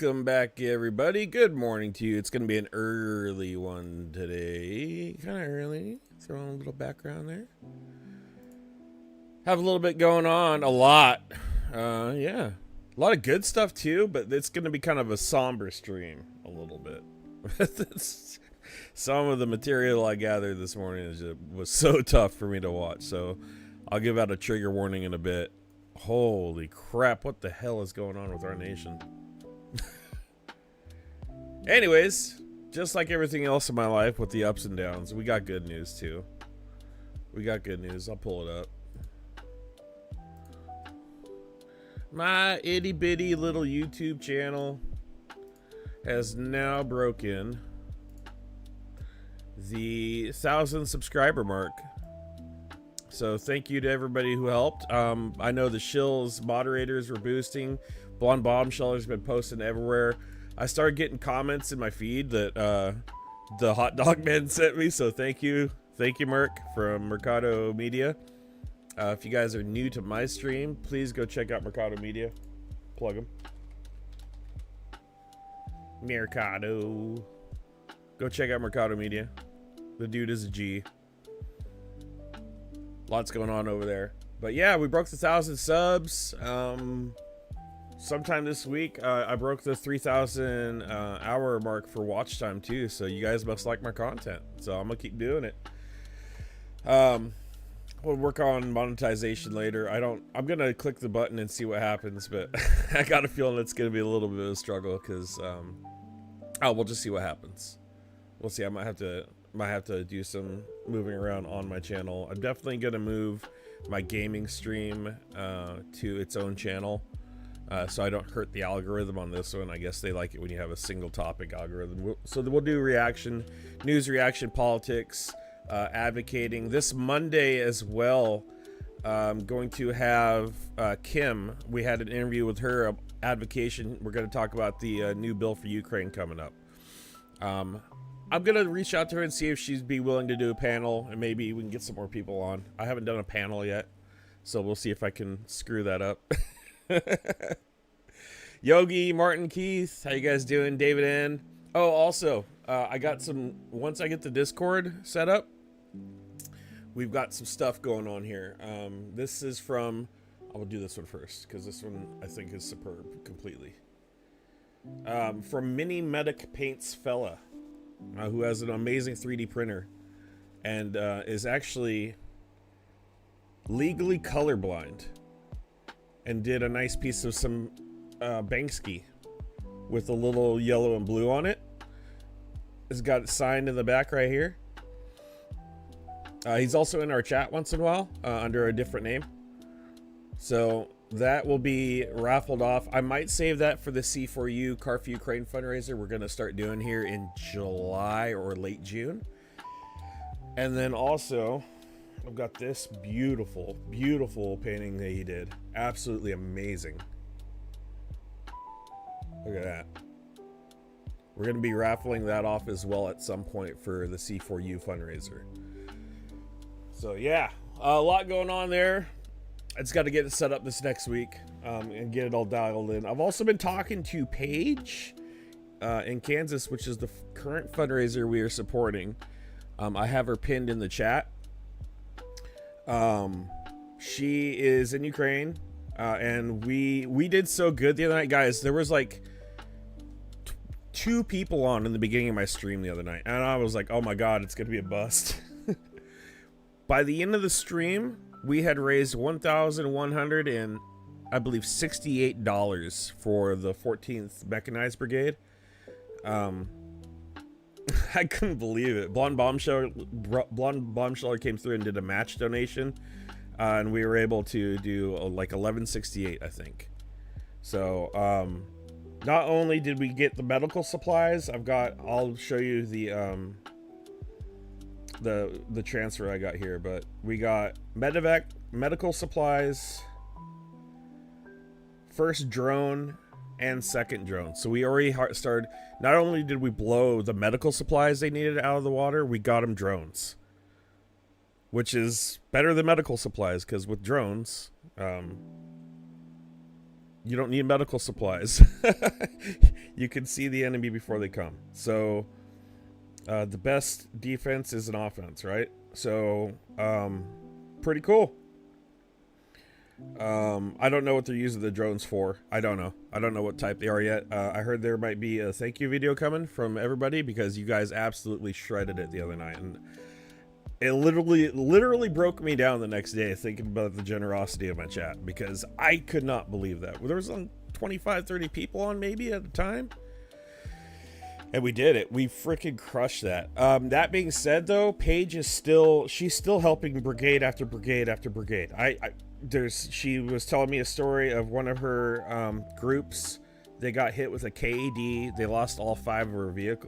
Welcome back, everybody. Good morning to you. It's going to be an early one today. Kind of early. Throw in a little background there. Have a little bit going on. A lot. Yeah. A lot of good stuff, too, but it's going to be kind of a somber stream a little bit. Some of the material I gathered this morning was so tough for me to watch, so I'll give out a trigger warning in a bit. Holy crap, what the hell is going on with our nation? Anyways, just like everything else in my life with the ups and downs, we got good news too. We got good news. I'll pull it up. My itty bitty little YouTube channel has now broken the 1,000 subscriber mark. So thank you to everybody who helped. I know the Shills moderators were boosting. Blonde Bombsheller's been posting everywhere. I started getting comments in my feed that the hot dog man sent me, so thank you. Thank you, Merc, from Mercado Media. If you guys are new to my stream, please go check out Mercado Media. Plug them. Mercado. Go check out Mercado Media. The dude is a G. Lots going on over there. But yeah, we broke the 1,000 subs. Sometime this week, I broke the 3,000 hour mark for watch time too. So you guys must like my content. So I'm gonna keep doing it. We'll work on monetization later. I'm gonna click the button and see what happens, but I got a feeling it's gonna be a little bit of a struggle because we'll just see what happens. We'll see. I might have to do some moving around on my channel. I'm definitely gonna move my gaming stream to its own channel. So I don't hurt the algorithm on this one. I guess they like it when you have a single topic algorithm. So we'll do news reaction, politics, advocating. This Monday as well, I'm going to have Kim. We had an interview with her, advocation. We're going to talk about the new bill for Ukraine coming up. I'm going to reach out to her and see if she'd be willing to do a panel, and maybe we can get some more people on. I haven't done a panel yet, so we'll see if I can screw that up. Yogi, Martin, Keith, how you guys doing? David N. Oh, also, I got once I get the Discord set up, we've got some stuff going on here. This is from, I will do this one first, because this one I think is superb completely. From Mini Medic Paints Fella, who has an amazing 3D printer, and is actually legally colorblind. And did a nice piece of some Banksy with a little yellow and blue on it. It's got it signed in the back right here. He's also in our chat once in a while under a different name. So that will be raffled off. I might save that for the C4U Car for Ukraine fundraiser we're going to start doing here in July or late June. And then also, I've got this beautiful, beautiful painting that he did. Absolutely amazing. Look at that. We're going to be raffling that off as well at some point for the C4U fundraiser. So yeah, a lot going on there. I just got to get it set up this next week and get it all dialed in. I've also been talking to Paige in Kansas, which is the current fundraiser we are supporting. I have her pinned in the chat. She is in Ukraine, and we did so good the other night, guys. There was like 2 people on in the beginning of my stream the other night, and I was like, oh my god, it's gonna be a bust. By the end of the stream, we had raised $1,100 and I believe $68 for the 14th Mechanized Brigade. I couldn't believe it. Blonde Bombsheller came through and did a match donation, and we were able to do like $1168, I think. So not only did we get the medical supplies, I'll show you the transfer I got here, but we got medevac, medical supplies, first drone, and second drone. So we already started. Not only did we blow the medical supplies they needed out of the water, we got them drones, which is better than medical supplies, because with drones, You don't need medical supplies. You can see the enemy before they come. So the best defense is an offense, right? So pretty cool. I don't know what they're using the drones for. I don't know what type they are yet. I heard there might be a thank you video coming from everybody because you guys absolutely shredded it the other night, and it literally broke me down the next day thinking about the generosity of my chat, because I could not believe that. There was 25, 30 people on maybe at the time, and we did it. We freaking crushed that. That being said, though, Paige is she's still helping brigade after brigade after brigade. She was telling me a story of one of her groups. They got hit with a KED. They lost all 5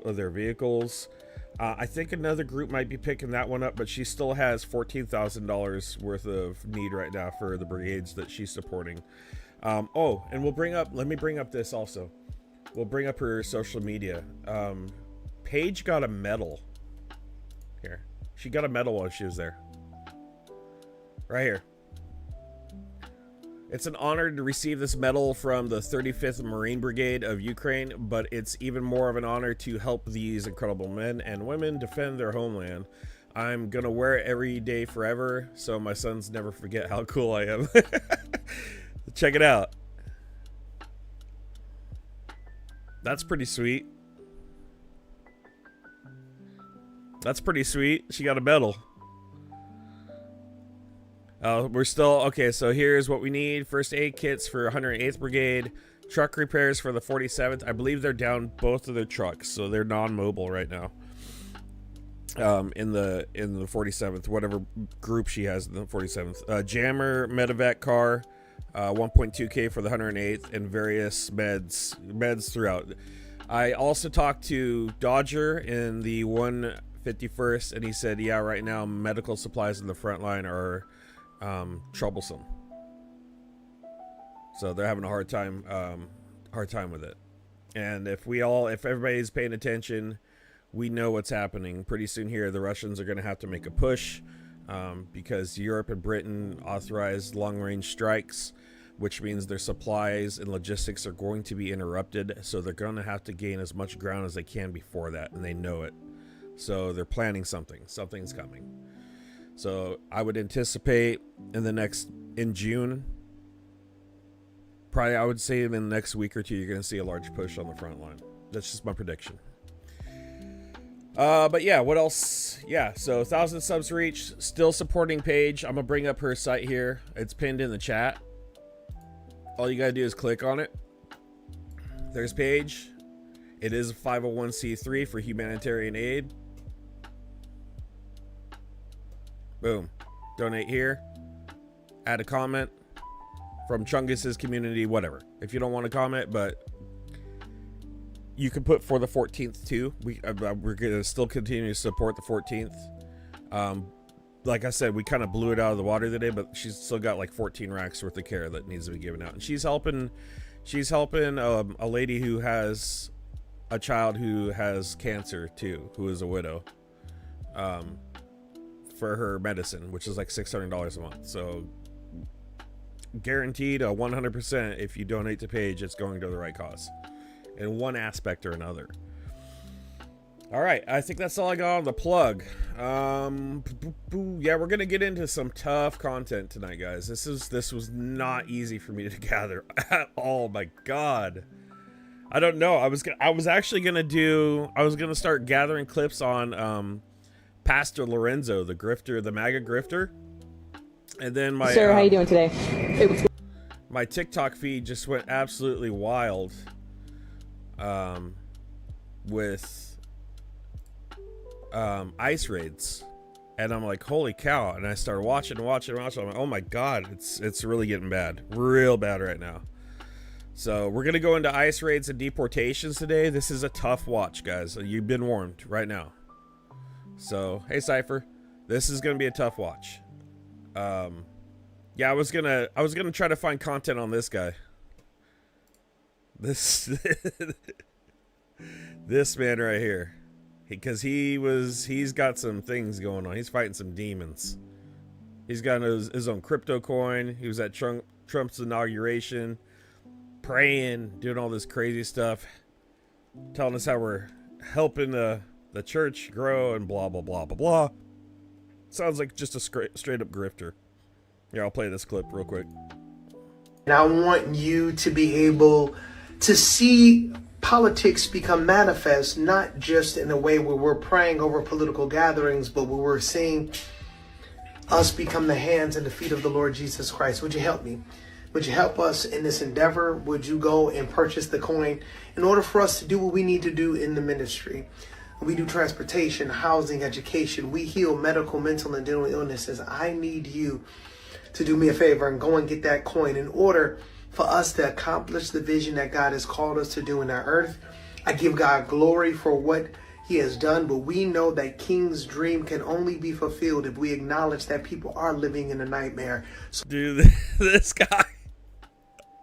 of their vehicles. I think another group might be picking that one up, but she still has $14,000 worth of need right now for the brigades that she's supporting. And let me bring up this also. We'll bring up her social media. Paige got a medal. Here. She got a medal while she was there. Right here. It's an honor to receive this medal from the 35th Marine Brigade of Ukraine, but it's even more of an honor to help these incredible men and women defend their homeland. I'm gonna wear it every day forever, so my sons never forget how cool I am. Check it out. That's pretty sweet. That's pretty sweet. She got a medal. We're still okay. So here's what we need: first aid kits for 108th Brigade, truck repairs for the 47th. I believe they're down both of their trucks, so they're non-mobile right now. In the 47th, whatever group she has in the 47th. Jammer medevac car, 1.2K for the 108th, and various meds throughout. I also talked to Dodger in the 151st, and he said, yeah, right now medical supplies in the front line are troublesome, so they're having a hard time with it. And if everybody's paying attention, we know what's happening. Pretty soon here, the Russians are going to have to make a push, because Europe and Britain authorized long-range strikes, which means their supplies and logistics are going to be interrupted, so they're going to have to gain as much ground as they can before that, and they know it. So they're planning something's coming. So I would anticipate in June, probably I would say in the next week or two, you're going to see a large push on the front line. That's just my prediction. But yeah, what else? Yeah, so 1,000 subs reached, still supporting Paige. I'm going to bring up her site here. It's pinned in the chat. All you got to do is click on it. There's Paige. It is a 501c3 for humanitarian aid. Boom. Donate here. Add a comment from Chungus's community, whatever. If you don't want to comment, but you can put for the 14th too. We're going to still continue to support the 14th. Like I said, we kind of blew it out of the water today, but she's still got like 14 racks worth of care that needs to be given out. And she's helping a lady who has a child who has cancer too, who is a widow. For her medicine, which is like $600 a month. So guaranteed 100%, if you donate to Paige, it's going to the right cause in one aspect or another. All right, I think that's all I got on the plug. Yeah, we're gonna get into some tough content tonight, guys. This was not easy for me to gather at all. My God, I don't know. I was gonna start gathering clips on Pastor Lorenzo, the grifter, the MAGA grifter, and then my sir, how you doing today? My TikTok feed just went absolutely wild, with ice raids, and I'm like, holy cow! And I started watching. I'm like, oh my God, it's really getting bad, real bad right now. So we're gonna go into ice raids and deportations today. This is a tough watch, guys. You've been warned right now. So, hey Cypher, this is gonna be a tough watch. Yeah, I was gonna try to find content on this guy. This this man right here, because he's got some things going on. He's fighting some demons. He's got his own crypto coin. He was at Trump's inauguration. praying, doing all this crazy stuff, telling us how we're helping the church grow and blah, blah, blah, blah, blah. Sounds like just a straight up grifter. Yeah, I'll play this clip real quick. And I want you to be able to see politics become manifest, not just in a way where we're praying over political gatherings, but where we're seeing us become the hands and the feet of the Lord Jesus Christ. Would you help me? Would you help us in this endeavor? Would you go and purchase the coin in order for us to do what we need to do in the ministry? We do transportation, housing, education. We heal medical, mental, and dental illnesses. I need you to do me a favor and go and get that coin in order for us to accomplish the vision that God has called us to do in our earth. I give God glory for what he has done, but we know that King's dream can only be fulfilled if we acknowledge that people are living in a nightmare. So Dude, this guy.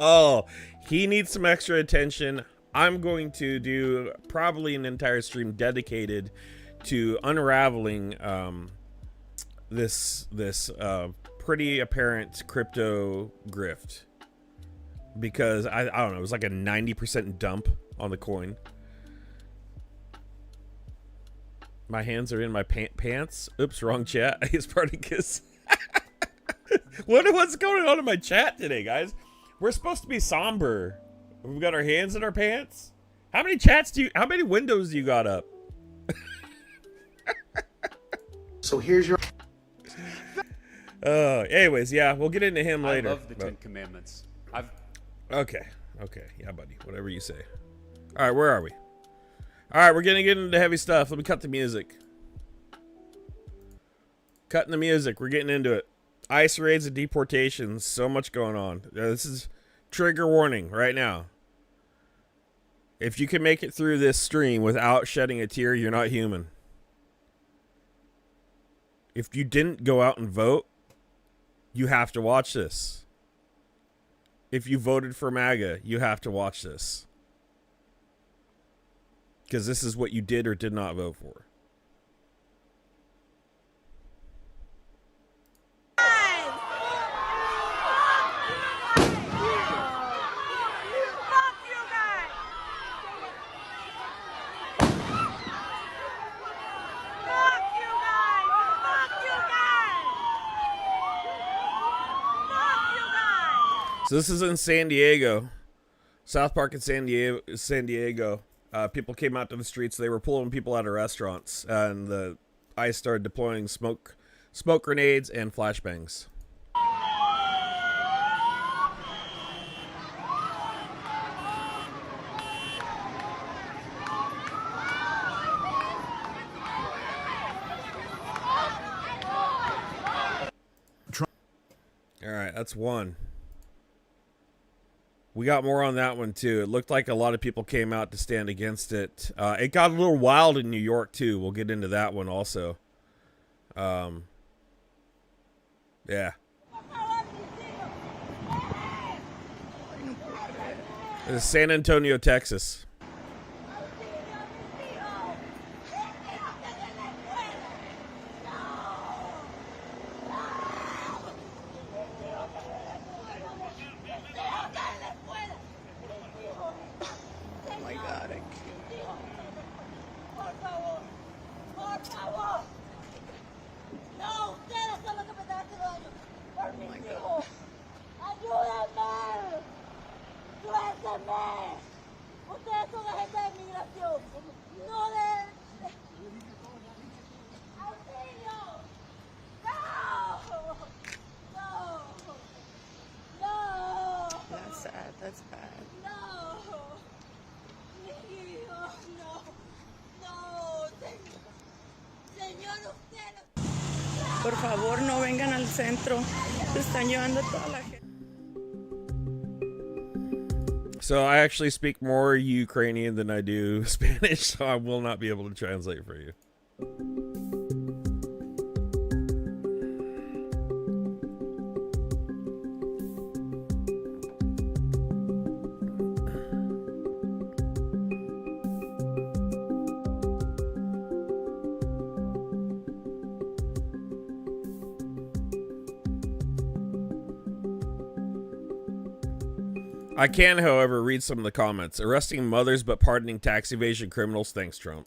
Oh, he needs some extra attention. I'm going to do probably an entire stream dedicated to unraveling this pretty apparent crypto grift, because I don't know, it was like a 90% dump on the coin. My hands are in my pants. Oops, wrong chat. He's Spartacus. What's going on in my chat today, guys? We're supposed to be somber. We've got our hands in our pants. How many windows do you got up? So here's your... Anyways, yeah, we'll get into him later. I love the Ten Commandments. Okay, yeah, buddy, whatever you say. All right, where are we? All right, we're gonna get into heavy stuff. Let me cut the music. Cutting the music. We're getting into it. ICE raids and deportations. So much going on. This is trigger warning right now. If you can make it through this stream without shedding a tear, you're not human. If you didn't go out and vote, you have to watch this. If you voted for MAGA, you have to watch this. Because this is what you did or did not vote for. So this is in San Diego, South Park in San Diego. People came out to the streets. They were pulling people out of restaurants, and the ICE started deploying smoke grenades and flashbangs. All right, that's one. We got more on that one, too. It looked like a lot of people came out to stand against it. It got a little wild in New York, too. We'll get into that one also. Yeah. This is San Antonio, Texas. That's bad. Por favor, no vengan al centro. Se están llevando toda la gente. So I actually speak more Ukrainian than I do Spanish, so I will not be able to translate for you. I can, however, read some of the comments. Arresting mothers but pardoning tax evasion criminals. Thanks, Trump.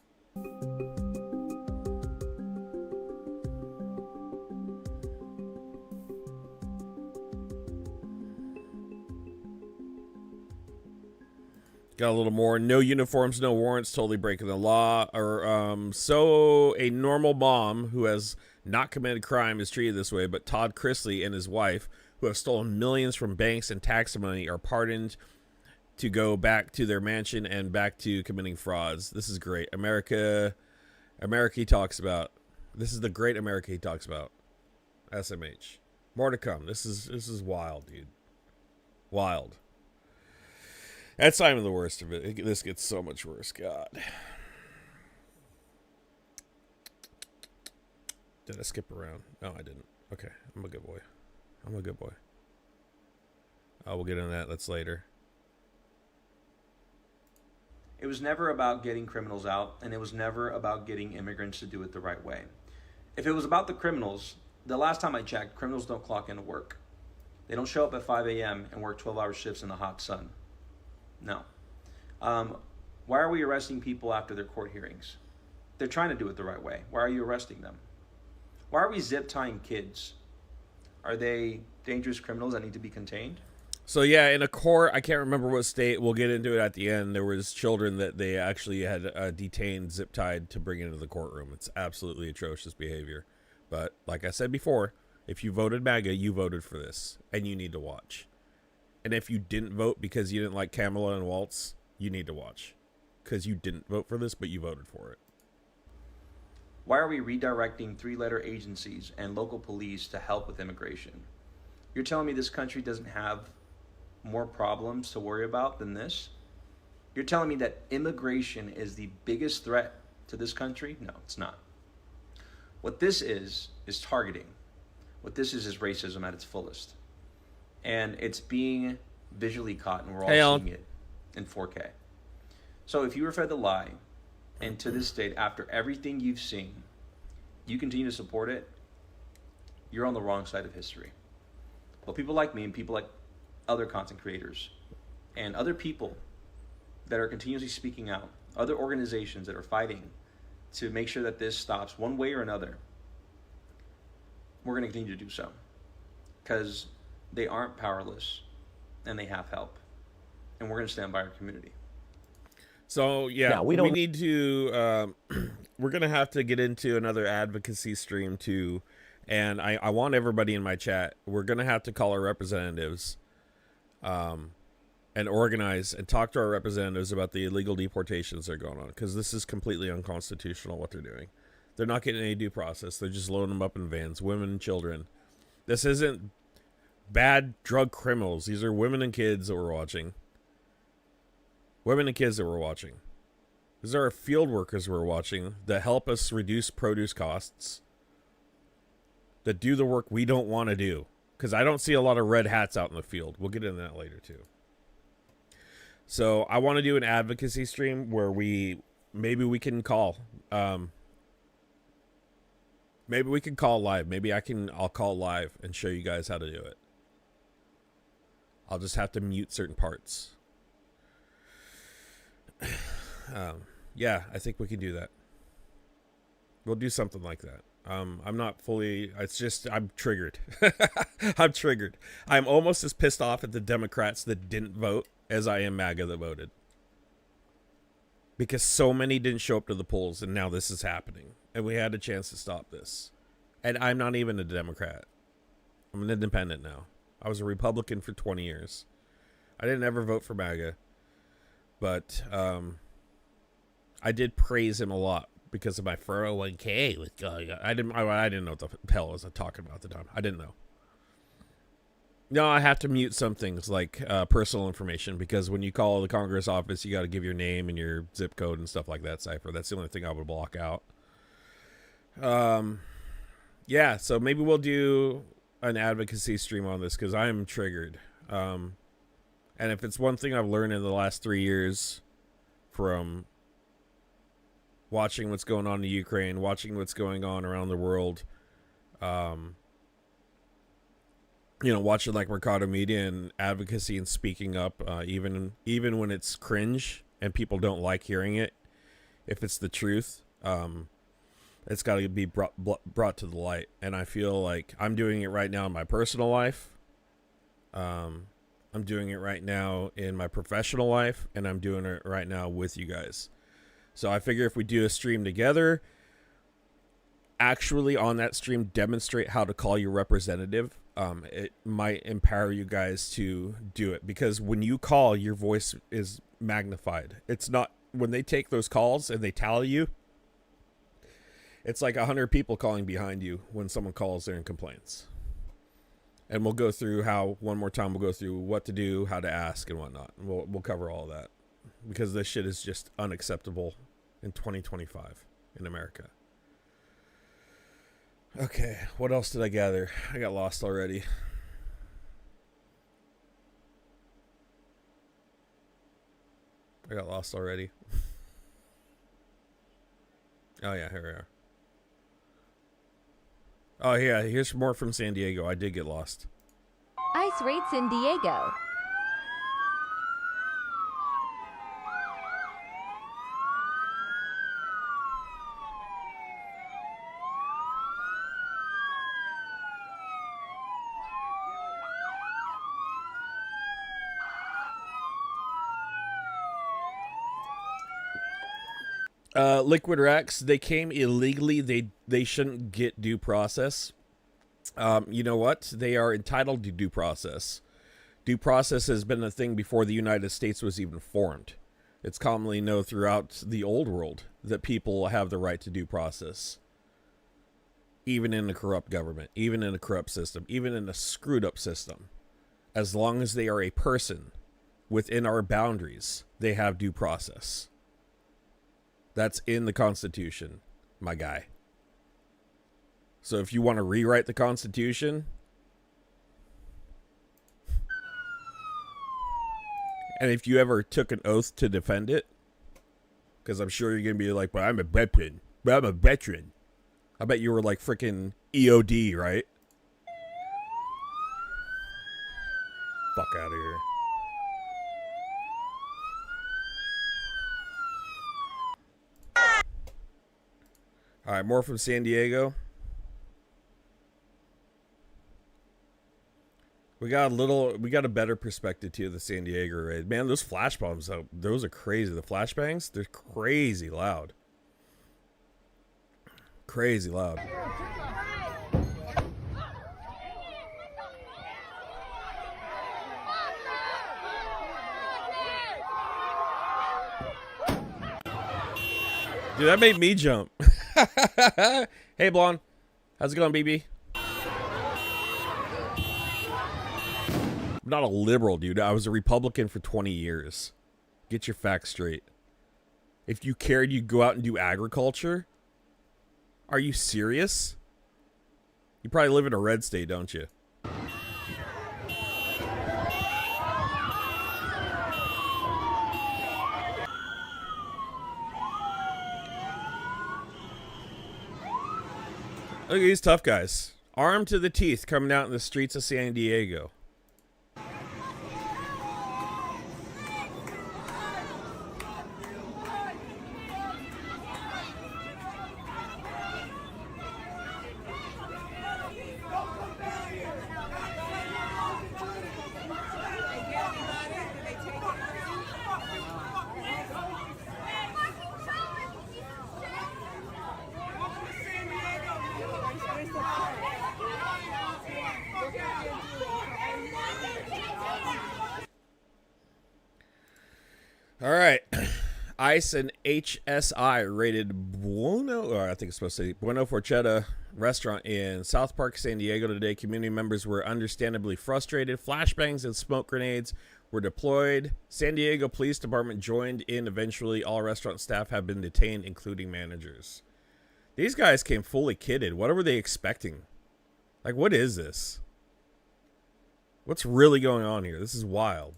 Got a little more. No uniforms, no warrants, totally breaking the law. Or so a normal mom who has not committed crime is treated this way, but Todd Chrisley and his wife, who have stolen millions from banks and tax money, are pardoned to go back to their mansion and back to committing frauds. This is great. America he talks about. This is the great America he talks about. SMH. More to come. This is wild, dude. Wild. That's not even the worst of it. This gets so much worse. God. Did I skip around? No, I didn't. Okay. I'm a good boy. I'm a good boy. We'll get into that. That's later. It was never about getting criminals out, and it was never about getting immigrants to do it the right way. If it was about the criminals, the last time I checked, criminals don't clock into work. They don't show up at 5 a.m. and work 12-hour shifts in the hot sun. No. Why are we arresting people after their court hearings? They're trying to do it the right way. Why are you arresting them? Why are we zip tying kids? Are they dangerous criminals that need to be contained? So yeah, in a court, I can't remember what state, we'll get into it at the end, there was children that they actually had detained, zip-tied to bring into the courtroom. It's absolutely atrocious behavior. But like I said before, if you voted MAGA, you voted for this, and you need to watch. And if you didn't vote because you didn't like Kamala and Waltz, you need to watch. Because you didn't vote for this, but you voted for it. Why are we redirecting three-letter agencies and local police to help with immigration? You're telling me this country doesn't have more problems to worry about than this? You're telling me that immigration is the biggest threat to this country? No, it's not. What this is targeting. What this is racism at its fullest. And it's being visually caught, and we're all seeing it in 4K. So if you were fed the lie, and to this date, after everything you've seen, you continue to support it, you're on the wrong side of history. But people like me and people like other content creators and other people that are continuously speaking out, other organizations that are fighting to make sure that this stops one way or another, we're going to continue to do so. Because they aren't powerless, and they have help. And we're going to stand by our community. So, yeah, we need to, we're going to have to get into another advocacy stream, too. And I want everybody in my chat, we're going to have to call our representatives and organize and talk to our representatives about the illegal deportations that are going on. Because this is completely unconstitutional, what they're doing. They're not getting any due process. They're just loading them up in vans, women and children. This isn't bad drug criminals. These are women and kids that we're watching. Women and kids that we're watching. These are our field workers we're watching that help us reduce produce costs. That do the work we don't want to do. Because I don't see a lot of red hats out in the field. We'll get into that later too. So I want to do an advocacy stream where maybe we can call. Maybe we can call live. Maybe I'll call live and show you guys how to do it. I'll just have to mute certain parts. Yeah, I think we can do that. We'll do something like that. I'm not fully, it's just, I'm triggered. I'm triggered. I'm almost as pissed off at the Democrats that didn't vote as I am MAGA that voted. Because so many didn't show up to the polls, and now this is happening. And we had a chance to stop this. And I'm not even a Democrat. I'm an independent now. I was a Republican for 20 years. I didn't ever vote for MAGA. But I did praise him a lot because of my 401k. I didn't know what the hell I was talking about at the time. I didn't know. No, I have to mute some things like personal information because when you call the Congress office, you got to give your name and your zip code and stuff like that, Cypher. That's the only thing I would block out. Yeah, so maybe we'll do an advocacy stream on this because I am triggered. And if it's one thing I've learned in the last 3 years from watching what's going on in Ukraine, watching what's going on around the world, you know, watching like Mercado Media and advocacy and speaking up, even when it's cringe and people don't like hearing it, if it's the truth, it's got to be brought to the light. And I feel like I'm doing it right now in my personal life. I'm doing it right now in my professional life, and I'm doing it right now with you guys. So I figure if we do a stream together, actually on that stream demonstrate how to call your representative, it might empower you guys to do it, because when you call, your voice is magnified. It's not when they take those calls and they tally you, it's like 100 people calling behind you when someone calls there and complains. And we'll go through one more time, we'll go through what to do, how to ask, and whatnot. And we'll cover all of that, because this shit is just unacceptable in 2025 in America. Okay, what else did I gather? I got lost already. Oh yeah, here we are. Oh yeah, here's more from San Diego. I did get lost. Ice Raids in Diego. Liquid Rex, they came illegally. They shouldn't get due process. You know what? They are entitled to due process. Due process has been a thing before the United States was even formed. It's commonly known throughout the old world that people have the right to due process. Even in a corrupt government, even in a corrupt system, even in a screwed up system. As long as they are a person within our boundaries, they have due process. That's in the Constitution, my guy. So if you want to rewrite the Constitution, and if you ever took an oath to defend it, because I'm sure you're going to be like, but I'm a veteran. I bet you were like freaking EOD, right? Fuck out of here. All right, more from San Diego. We got a better perspective to the San Diego raid. Man, those flash bombs, those are crazy. The flashbangs, they're crazy loud. Crazy loud. Dude, that made me jump. Hey, Blonde. How's it going, BB? I'm not a liberal, dude. I was a Republican for 20 years. Get your facts straight. If you cared, you'd go out and do agriculture? Are you serious? You probably live in a red state, don't you? Look at these tough guys. Armed to the teeth coming out in the streets of San Diego. All right. ICE and HSI raided Bueno, or I think it's supposed to say Bueno Forchetta restaurant in South Park, San Diego today. Community members were understandably frustrated. Flashbangs and smoke grenades were deployed. San Diego Police Department joined in. Eventually, all restaurant staff have been detained, including managers. These guys came fully kitted. What were they expecting? Like, what is this? What's really going on here? This is wild.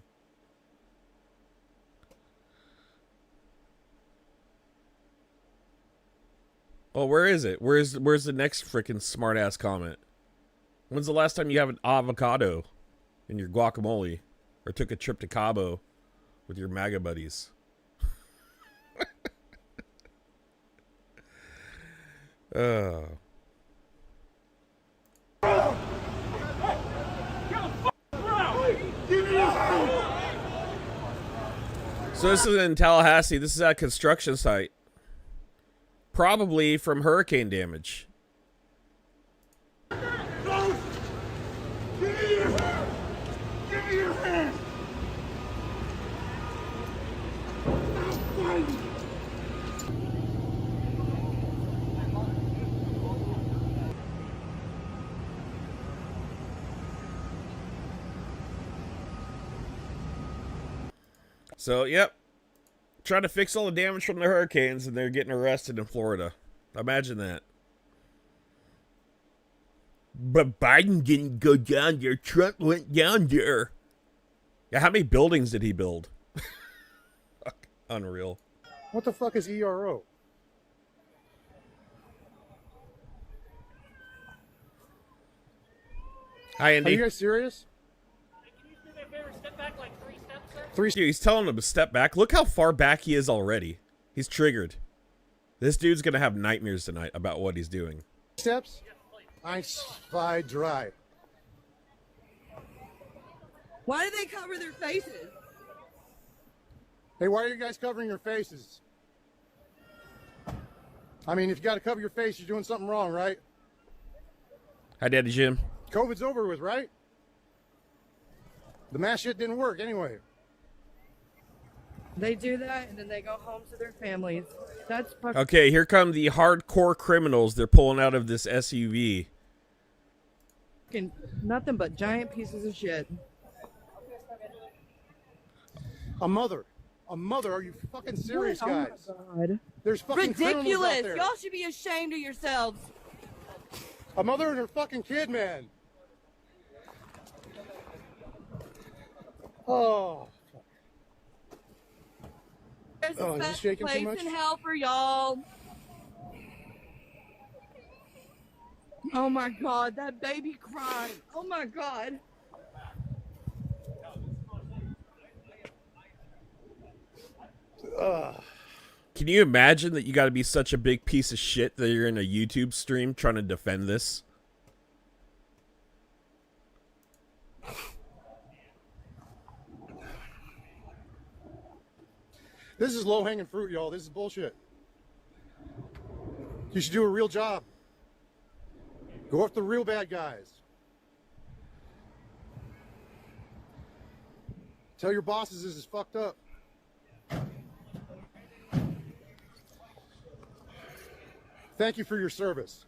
Oh, where is it? Where's the next freaking smart ass comment? When's the last time you have an avocado in your guacamole or took a trip to Cabo with your MAGA buddies? So this is in Tallahassee. This is at a construction site. Probably from hurricane damage. So, yep. Trying to fix all the damage from the hurricanes, and they're getting arrested in Florida. Imagine that. But Biden didn't go down there. Trump went down there. Yeah, how many buildings did he build? Unreal. What the fuck is ERO? Hi, Andy. Are you guys serious? Dude, he's telling him to step back. Look how far back he is already. He's triggered. This dude's gonna have nightmares tonight about what he's doing. Steps? I slide dry. Why do they cover their faces? Hey, why are you guys covering your faces? I mean, if you got to cover your face, you're doing something wrong, right? Hi, Daddy Jim. COVID's over with, right? The mask shit didn't work anyway. They do that and then they go home to their families. That's fucking Okay, here come the hardcore criminals. They're pulling out of this SUV. nothing but giant pieces of shit. A mother. Are you fucking serious, guys? Oh my God. There's fucking criminals out Ridiculous! there. Y'all should be ashamed of yourselves. A mother and her fucking kid, man. Oh. There's Oh, a is this best shaking too place much? in hell for y'all. Oh my God, that baby crying. Oh my God. Can you imagine that you got to be such a big piece of shit that you're in a YouTube stream trying to defend this? This is low-hanging fruit, y'all. This is bullshit. You should do a real job. Go after the real bad guys. Tell your bosses this is fucked up. Thank you for your service.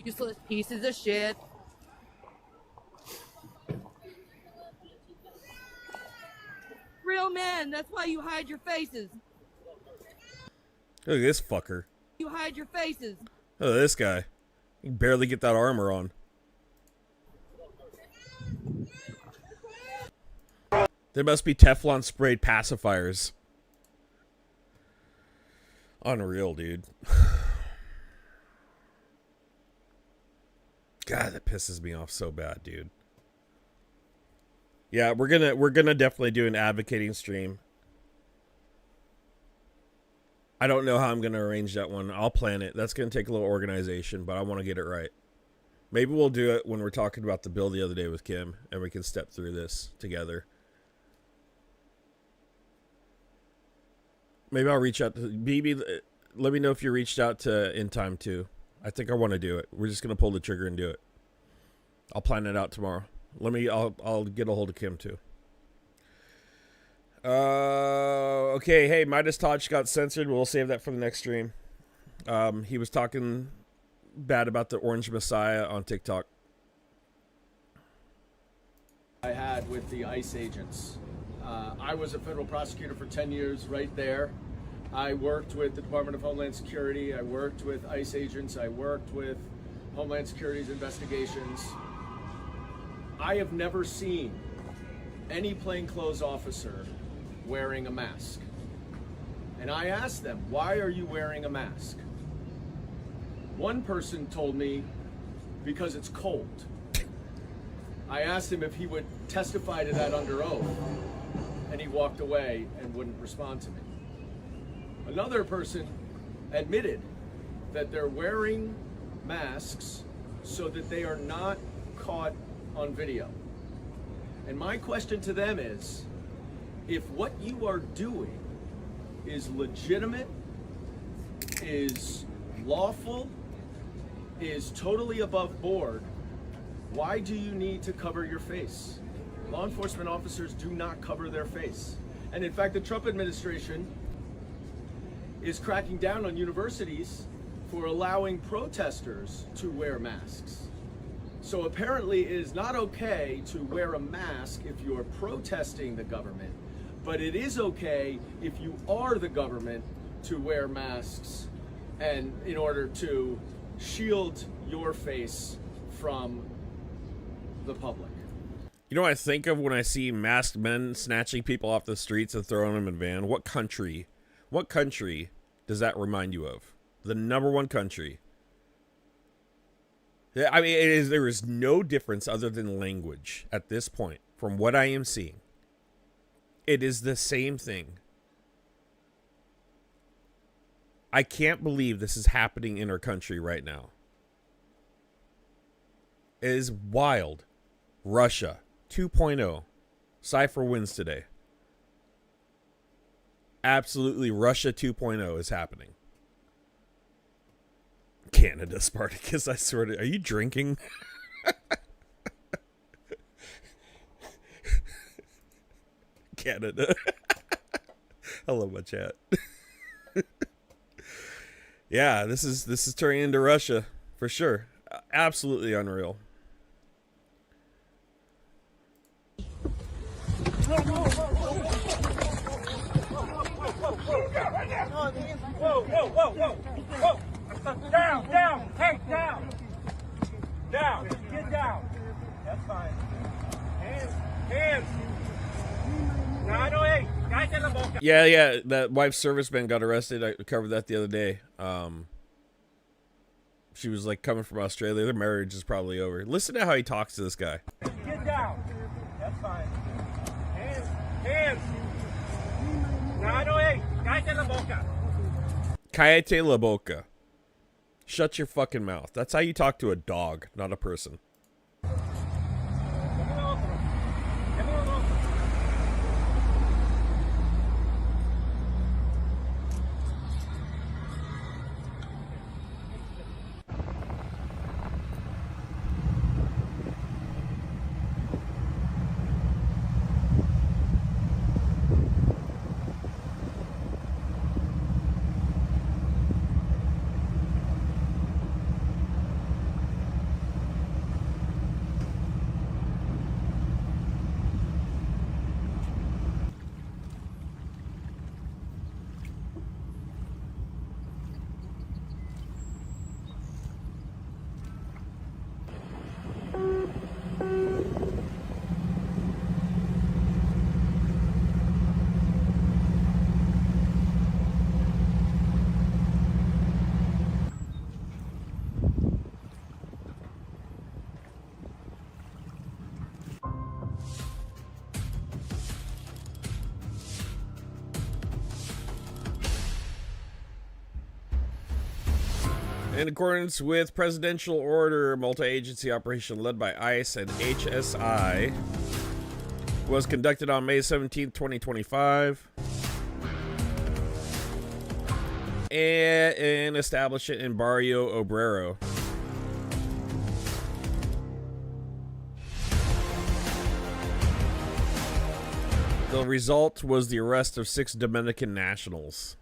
Useless pieces of shit. Real men, that's why you hide your faces. Look at this fucker. You hide your faces. Look at this guy. He can barely get that armor on. There must be Teflon sprayed pacifiers. Unreal, dude. God, that pisses me off so bad, dude. Yeah, we're gonna definitely do an advocating stream. I don't know how I'm gonna arrange that one. I'll plan it. That's gonna take a little organization, but I want to get it right. Maybe we'll do it when we're talking about the bill the other day with Kim, and we can step through this together. Maybe I'll reach out to BB. Let me know if you reached out to In Time too. I think I want to do it. We're just gonna pull the trigger and do it. I'll plan it out tomorrow. I'll get a hold of Kim too. Okay. Hey, Midas Touch got censored. We'll save that for the next stream. He was talking bad about the Orange Messiah on TikTok. I had with the ICE agents. I was a federal prosecutor for 10 years right there. I worked with the Department of Homeland Security. I worked with ICE agents. I worked with Homeland Security's investigations. I have never seen any plainclothes officer wearing a mask. And I asked them, why are you wearing a mask? One person told me because it's cold. I asked him if he would testify to that under oath, and he walked away and wouldn't respond to me. Another person admitted that they're wearing masks so that they are not caught on video. And my question to them is, if what you are doing is legitimate, is lawful, is totally above board, why do you need to cover your face? Law enforcement officers do not cover their face. And in fact, the Trump administration is cracking down on universities for allowing protesters to wear masks. So apparently it is not okay to wear a mask if you're protesting the government, but it is okay if you are the government to wear masks and in order to shield your face from the public. You know what I think of when I see masked men snatching people off the streets and throwing them in a van? What country does that remind you of? The number one country. I mean, there is no difference other than language at this point from what I am seeing. It is the same thing. I can't believe this is happening in our country right now. It is wild. Russia 2.0. Cypher wins today. Absolutely, Russia 2.0 is happening. Canada, Spartacus, I swear to... Are you drinking? Canada. I love my chat. Yeah, this is turning into Russia for sure. Absolutely unreal. Whoa, whoa, whoa, whoa. Down, down, hey, down. Down, get down. That's fine. Hands. Yeah, that wife serviceman got arrested. I covered that the other day. She was like coming from Australia. Their marriage is probably over. Listen to how he talks to this guy. Get down. That's fine. Hands. Cállate la boca. Shut your fucking mouth. That's how you talk to a dog, not a person. In accordance with presidential order, multi-agency operation led by ICE and HSI was conducted on May 17th, 2025 and established it in Barrio Obrero. The result was the arrest of 6 Dominican nationals.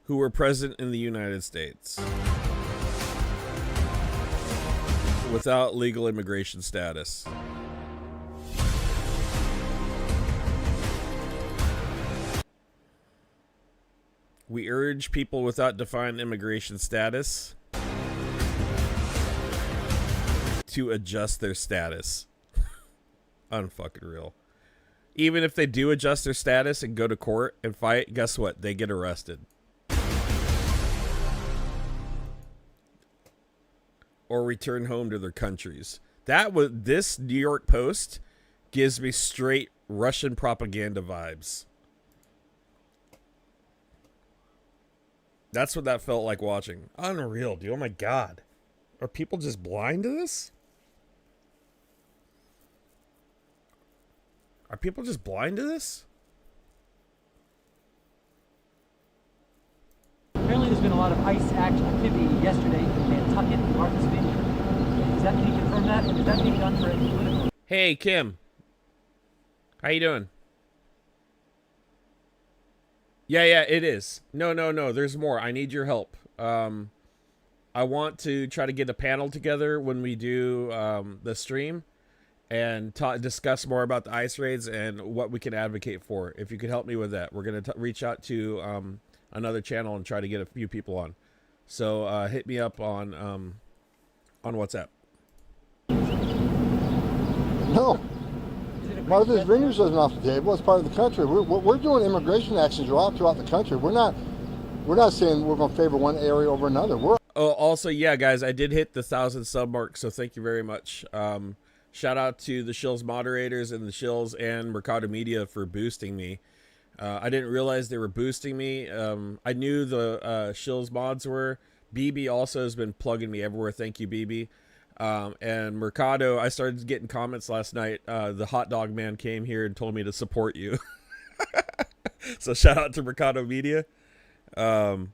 Who were present in the United States without legal immigration status. We urge people without defined immigration status to adjust their status. Unfucking real. Even if they do adjust their status and go to court and fight, guess what? They get arrested. or return home to their countries. This New York Post gives me straight Russian propaganda vibes. That's what that felt like watching. Unreal, dude. Oh my God. Are people just blind to this? Are people just blind to this? Apparently there's been a lot of ICE activity yesterday in Nantucket and Martha's Vineyard. Does that mean you confirm that? Is that being done for any political? Hey, Kim. How you doing? Yeah, it is. No. There's more. I need your help. I want to try to get a panel together when we do the stream and discuss more about the ice raids and what we can advocate for. If you could help me with that, we're going to reach out to another channel and try to get a few people on. So hit me up on WhatsApp. No. Martha's Vineyard isn't off the table. It's part of the country. We're doing immigration actions throughout the country. We're not saying we're going to favor one area over another. Also, yeah, guys, I did hit the 1,000 sub mark, so thank you very much. Shout out to the Shills moderators and the Shills and Mercado Media for boosting me. I didn't realize they were boosting me. I knew the Shills mods were. BB also has been plugging me everywhere. Thank you, BB. And Mercado, I started getting comments last night. The hot dog man came here and told me to support you. So shout out to Mercado Media. And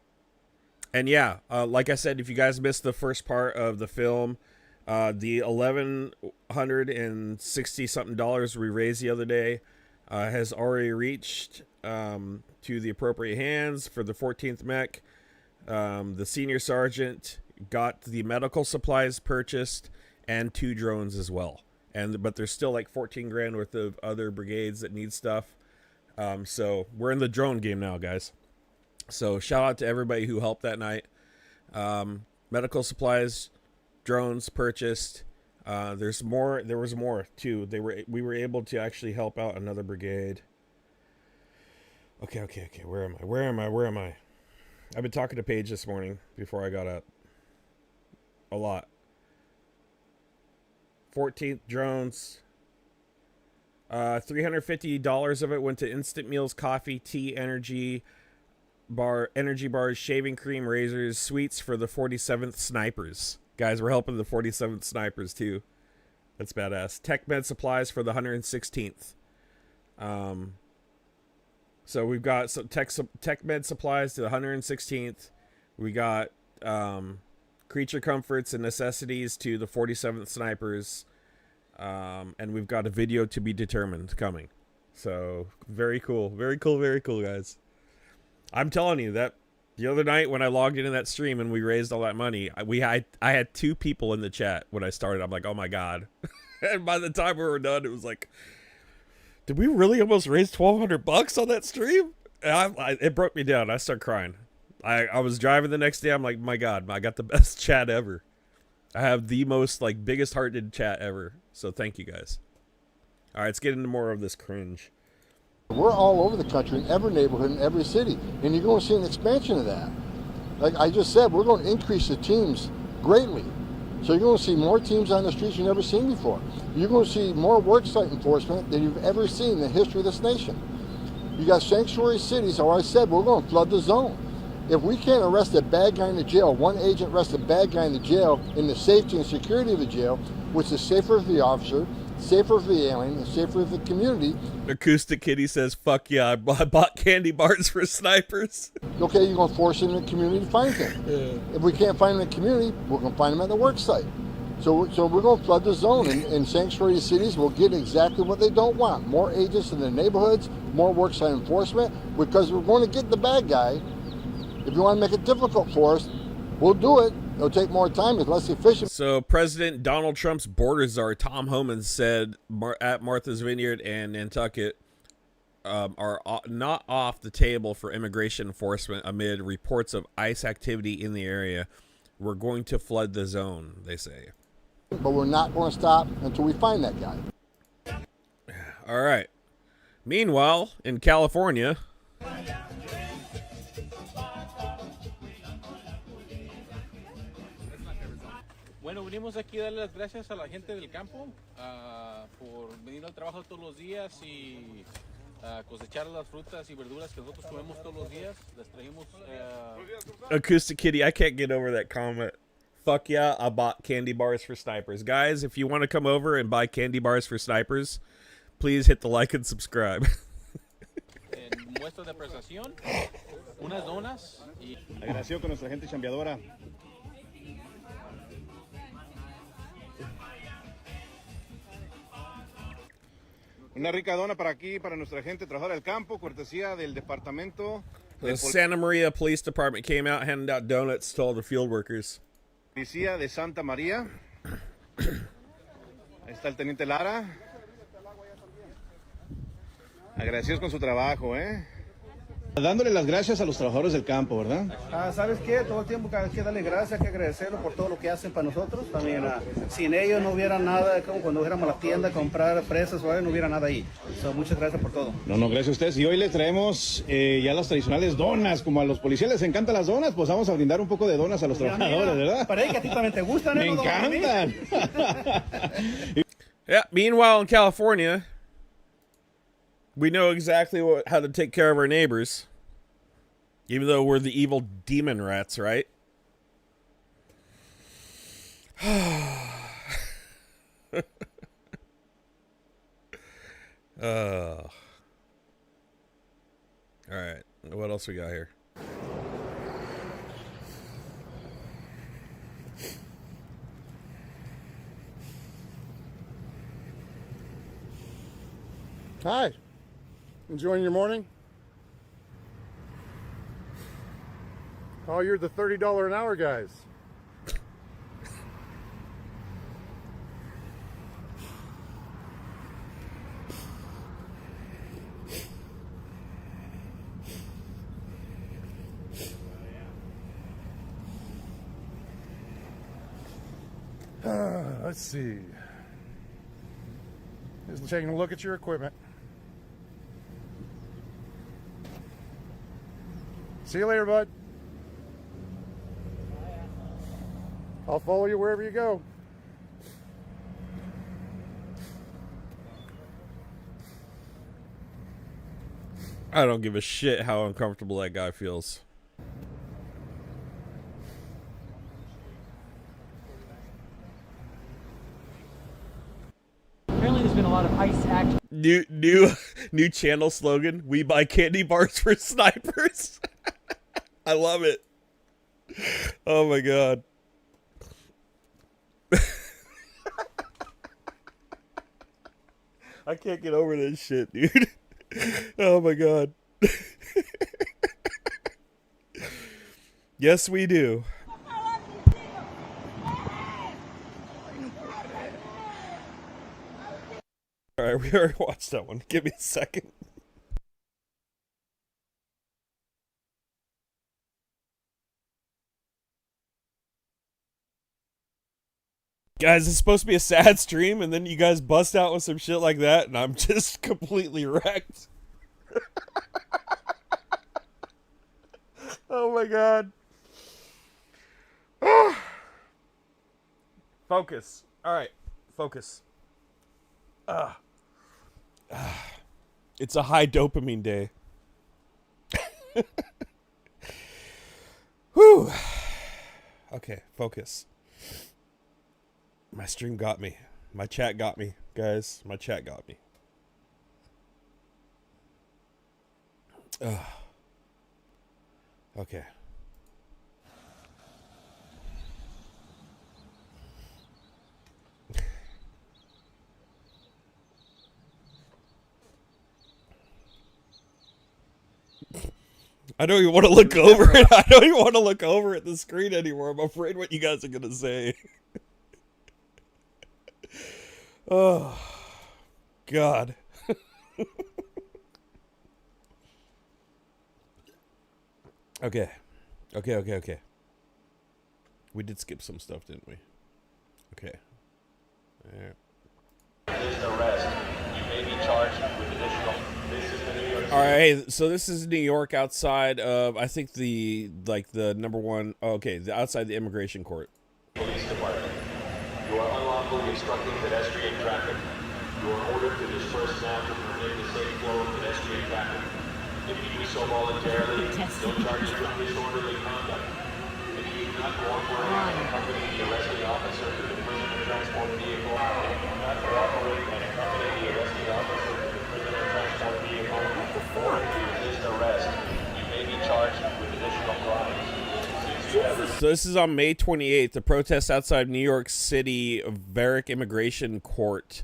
yeah, like I said, if you guys missed the first part of the film, the $1,160 something we raised the other day has already reached to the appropriate hands for the 14th mech. The senior sergeant got the medical supplies purchased and 2 drones as well. But there's still like 14 grand worth of other brigades that need stuff. So we're in the drone game now, guys. So shout out to everybody who helped that night. Medical supplies, drones purchased. There's more. There was more too. We were able to actually help out another brigade. Okay. Where am I? I've been talking to Paige this morning before I got up. A lot. 14th drones. $350 of it went to instant meals, coffee, tea, energy bars, shaving cream, razors, sweets for the 47th snipers. Guys, we're helping the 47th snipers too. That's badass. Tech med supplies for the 116th. So we've got some tech med supplies to the 116th. We got creature comforts and necessities to the 47th snipers. And we've got a video to be determined coming. So very cool, guys. I'm telling you that the other night when I logged into that stream and we raised all that money, I had 2 people in the chat when I started. I'm like, oh my God. And by the time we were done, it was like, did we really almost raise $1,200 on that stream? And it broke me down. I started crying. I was driving the next day. I'm like, my God, I got the best chat ever. I have the most biggest hearted chat ever. So thank you guys. All right, let's get into more of this cringe. We're all over the country, in every neighborhood, in every city, and you're going to see an expansion of that. Like I just said, we're going to increase the teams greatly. So you're going to see more teams on the streets you've never seen before. You're going to see more worksite enforcement than you've ever seen in the history of this nation. You got sanctuary cities, or I said, we're going to flood the zone. If we can't arrest a bad guy in the jail, one agent arrests a bad guy in the jail in the safety and security of the jail, which is safer for the officer, safer for the alien, and safer for the community. Acoustic Kitty says, fuck yeah, I bought candy bars for snipers. Okay, you're going to force them in the community to find them. Yeah. If we can't find them in the community, we're going to find them at the work site. So we're going to flood the zone, and sanctuary cities will get exactly what they don't want. More agents in the neighborhoods, more worksite enforcement, because we're going to get the bad guy. If you want to make it difficult for us, we'll do it. It'll take more time. It's less efficient. So President Donald Trump's border czar, Tom Homan, said at Martha's Vineyard and Nantucket are not off the table for immigration enforcement amid reports of ICE activity in the area. We're going to flood the zone, they say. But we're not going to stop until we find that guy. All right. Meanwhile, in California... Bueno, venimos aquí a darle las gracias a la gente del campo por venir al trabajo todos los días y cosechar las frutas y verduras que nosotros comemos todos los días. Les trajimos... Acoustic Kitty, I can't get over that comment. Fuck yeah, I bought candy bars for snipers. Guys, if you want to come over and buy candy bars for snipers, please hit the like and subscribe. En muestra de apreciación, unas donas y... Agradecido con nuestra gente chambeadora. Una rica dona para aquí, para nuestra gente trabajadora del campo, cortesía del departamento. The Santa Maria Police Department came out handing out donuts to all the field workers. Policía de Santa María. Ahí está el teniente Lara. Agradecidos con su trabajo, Dándole las gracias a los trabajadores del campo, ¿verdad? ¿Sabes qué? Todo el tiempo hay que darle gracias, hay que agradecerlo por todo lo que hacen para nosotros. También, sin ellos no hubiera nada, como cuando fuéramos a la tienda a comprar fresas o algo, no hubiera nada ahí. Muchas gracias por todo. No, gracias a ustedes. Y hoy les traemos ya las tradicionales donas. Como a los policías les encantan las donas, pues vamos a brindar un poco de donas a los trabajadores, ¿verdad? Parece que a ti también te gustan, Me encantan. Yeah, meanwhile in California, we know exactly how to take care of our neighbors. Even though we're the evil demon rats, right? Alright, what else we got here? Hi. Enjoying your morning? Oh, you're the $30 an hour guys. Let's see. Just taking a look at your equipment. See you later, bud. I'll follow you wherever you go. I don't give a shit how uncomfortable that guy feels. Apparently there's been a lot of ICE action. New channel slogan, we buy candy bars for snipers. I love it. Oh my god. I can't get over this shit, dude. Oh my god. Yes, we do. Alright, we already watched that one. Give me a second. Guys, it's supposed to be a sad stream, and then you guys bust out with some shit like that, and I'm just completely wrecked. Oh my god. Focus. Alright, focus. It's a high dopamine day. Whew. Okay, focus. My stream got me. My chat got me, guys. My chat got me. Okay. I don't even want to look over it. I don't even want to look over at the screen anymore. I'm afraid what you guys are going to say. Oh, God. Okay. We did skip some stuff, didn't we? Okay. Alright. You may be charged with additional. This is the New York City. Alright, so this is New York outside of, I think the number one, outside the immigration court. Police Department. You are unlawfully obstructing pedestrian traffic. You are ordered to disperse now to permit the safe flow of pedestrian traffic. If you do so voluntarily, no charges of disorderly conduct. If you do not cooperate and accompany the arresting officer to the prisoner transport vehicle, if you do not cooperate and accompany the arresting officer to the prisoner transport vehicle, or if you resist arrest, you may be charged with additional crimes. So this is on May 28th. The protest outside New York City Varick Immigration Court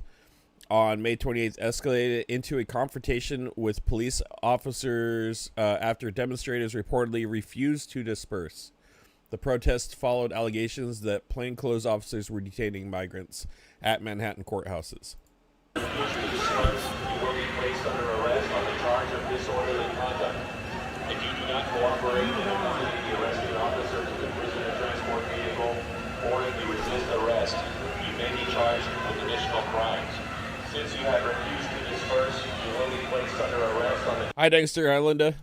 on May 28th escalated into a confrontation with police officers after demonstrators reportedly refused to disperse. The protest followed allegations that plainclothes officers were detaining migrants at Manhattan courthouses. You will be placed under arrest on the charge of disorderly conduct. If you do not cooperate and accompany the arresting officer to the prisoner transport vehicle, or if you resist arrest, you may be charged with additional crimes. Since you have refused to disperse, you will be placed under arrest on the Hi, Dexter. Hi, Linda.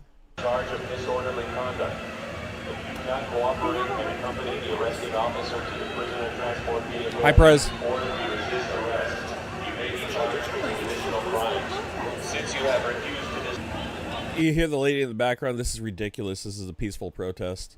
charge of disorderly conduct. If you do not cooperate and accompany the arresting officer to the prisoner transport vehicle, Hi, Prez. or if you resist arrest, you may be charged with additional crimes. Since you have refused to disperse. You hear the lady in the background? This is ridiculous. This is a peaceful protest.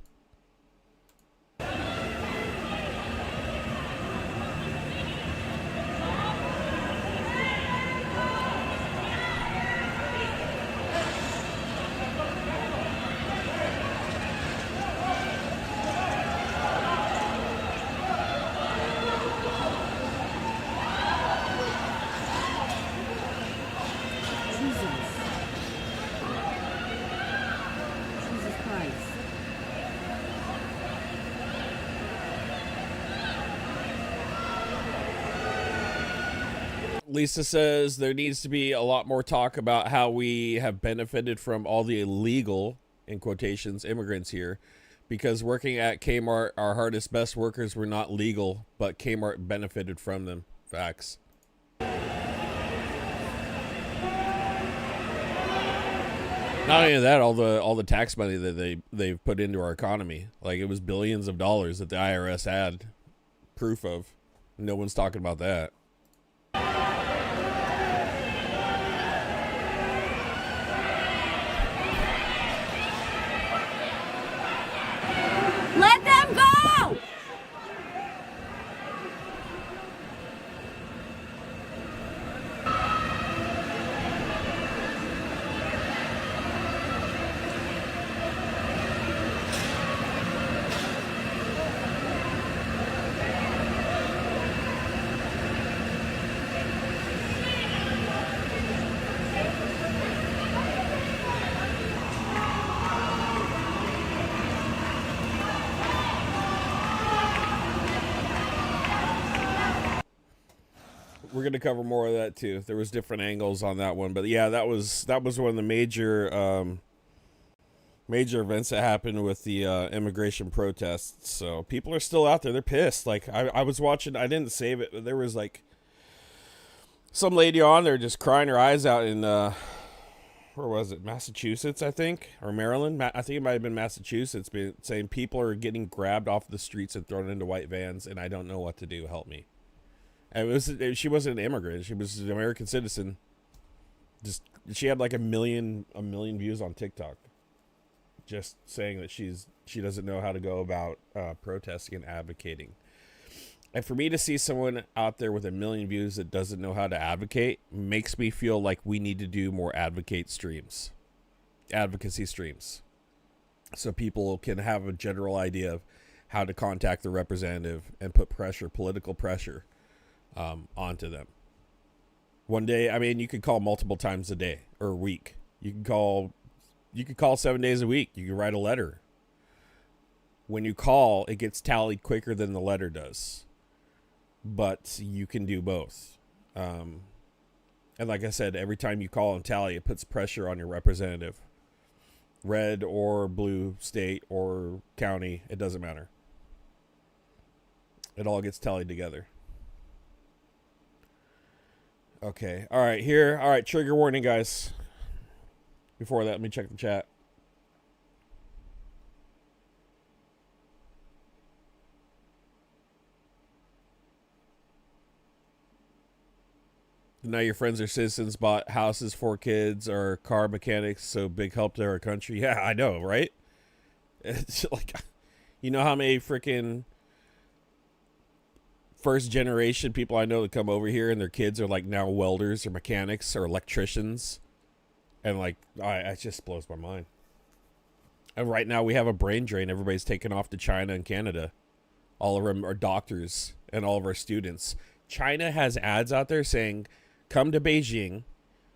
Lisa says there needs to be a lot more talk about how we have benefited from all the illegal, in quotations, immigrants here, because working at Kmart, our hardest, best workers were not legal, but Kmart benefited from them. Facts. Not only that, all the tax money that they've put into our economy, like it was billions of dollars that the IRS had proof of. No one's talking about that. Let them go! We're gonna cover more of that too. There was different angles on that one, but yeah, that was one of the major events that happened with the immigration protests. So people are still out there. They're pissed. Like I was watching. I didn't save it, but there was like some lady on there just crying her eyes out in where was it? Massachusetts, I think, or Maryland. I think it might have been Massachusetts, saying people are getting grabbed off the streets and thrown into white vans, and I don't know what to do. Help me. And she wasn't an immigrant. She was an American citizen. She had like a million views on TikTok. Just saying that she doesn't know how to go about protesting and advocating. And for me to see someone out there with 1 million views that doesn't know how to advocate makes me feel like we need to do more advocacy streams, so people can have a general idea of how to contact the representative and put political pressure onto them. One day, I mean, you could call multiple times a day or a week. You could call 7 days a week. You can write a letter. When you call, it gets tallied quicker than the letter does. But you can do both. And like I said, every time you call and tally, it puts pressure on your representative. Red or blue state or county, it doesn't matter. It all gets tallied together. Okay. All right. Here. All right. Trigger warning, guys. Before that, let me check the chat. Now your friends are citizens, bought houses for kids, or car mechanics, so big help to our country. Yeah, I know, right? It's like, you know how many freaking first generation people I know that come over here and their kids are like now welders or mechanics or electricians, and like, it just blows my mind. And right now we have a brain drain. Everybody's taking off to China and Canada. All of them are doctors, and all of our students. China has ads out there saying, come to Beijing.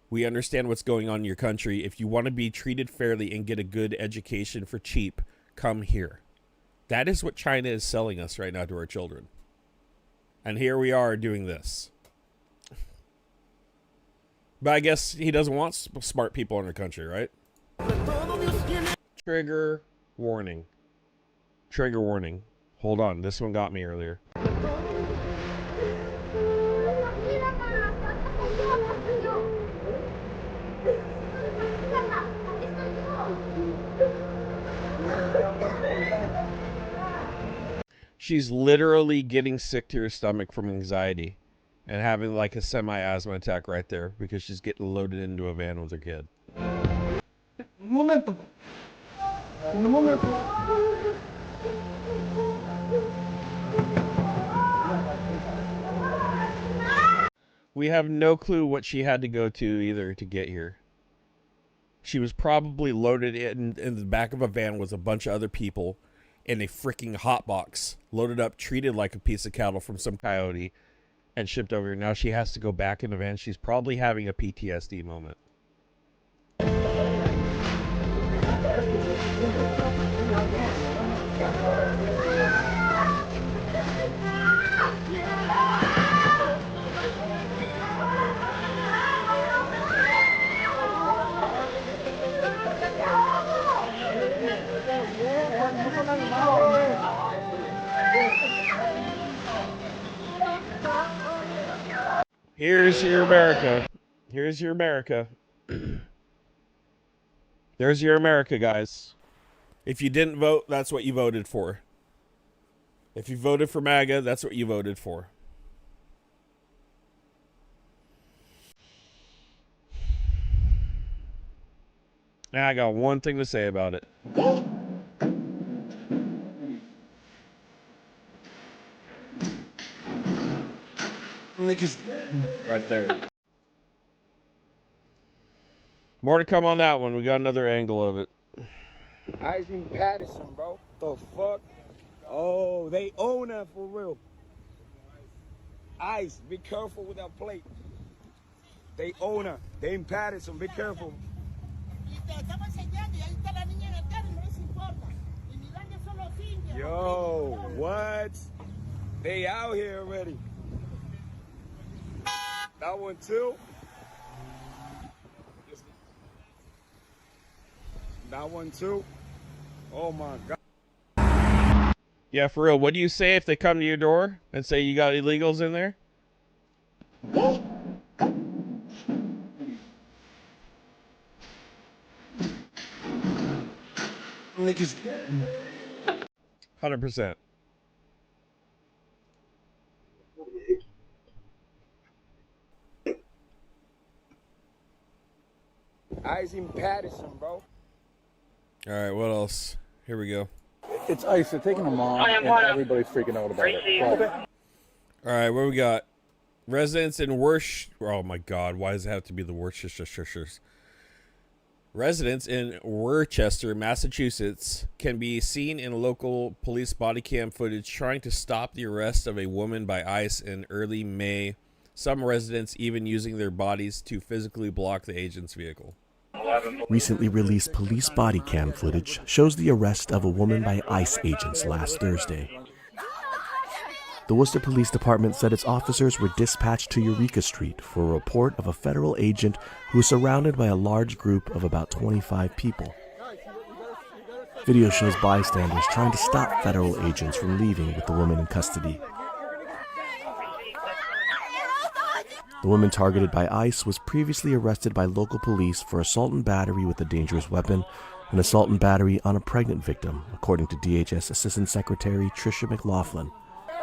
We understand what's going on in your country. If you want to be treated fairly and get a good education for cheap, come here. That is what China is selling us right now to our children. And here we are doing this. But I guess he doesn't want smart people in our country, right? Trigger warning. Trigger warning. Hold on, this one got me earlier. She's literally getting sick to her stomach from anxiety and having like a semi-asthma attack right there because she's getting loaded into a van with her kid. Un momento. Un momento. We have no clue what she had to go to either to get here. She was probably loaded in the back of a van with a bunch of other people in a freaking hot box, loaded up, treated like a piece of cattle from some coyote, and shipped over here. Now she has to go back in the van. She's probably having a PTSD moment. Here's your America. Here's your America. There's your America, guys. If you didn't vote, that's what you voted for. If you voted for MAGA, that's what you voted for. Now I got one thing to say about it. Right there. More to come on that one. We got another angle of it. Ice in Patterson, bro. The fuck? Oh, they own that for real. Ice, be careful with that plate. They own her. They in Patterson, be careful. Yo, what? They out here already. That one too. That one too. Oh my God. Yeah, for real. What do you say if they come to your door and say you got illegals in there? Niggas. 100%. Ice in Patterson, bro. All right, what else? Here we go. It's ICE. They're taking them on, and everybody's freaking out about it. All right, what we got? Residents in Oh my God, why does it have to be the Worcestershires? Residents in Worcester, Massachusetts, can be seen in local police body cam footage trying to stop the arrest of a woman by ICE in early May. Some residents even using their bodies to physically block the agent's vehicle. Recently released police body cam footage shows the arrest of a woman by ICE agents last Thursday. The Worcester Police Department said its officers were dispatched to Eureka Street for a report of a federal agent who was surrounded by a large group of about 25 people. Video shows bystanders trying to stop federal agents from leaving with the woman in custody. The woman targeted by ICE was previously arrested by local police for assault and battery with a dangerous weapon and assault and battery on a pregnant victim, according to DHS Assistant Secretary Tricia McLaughlin.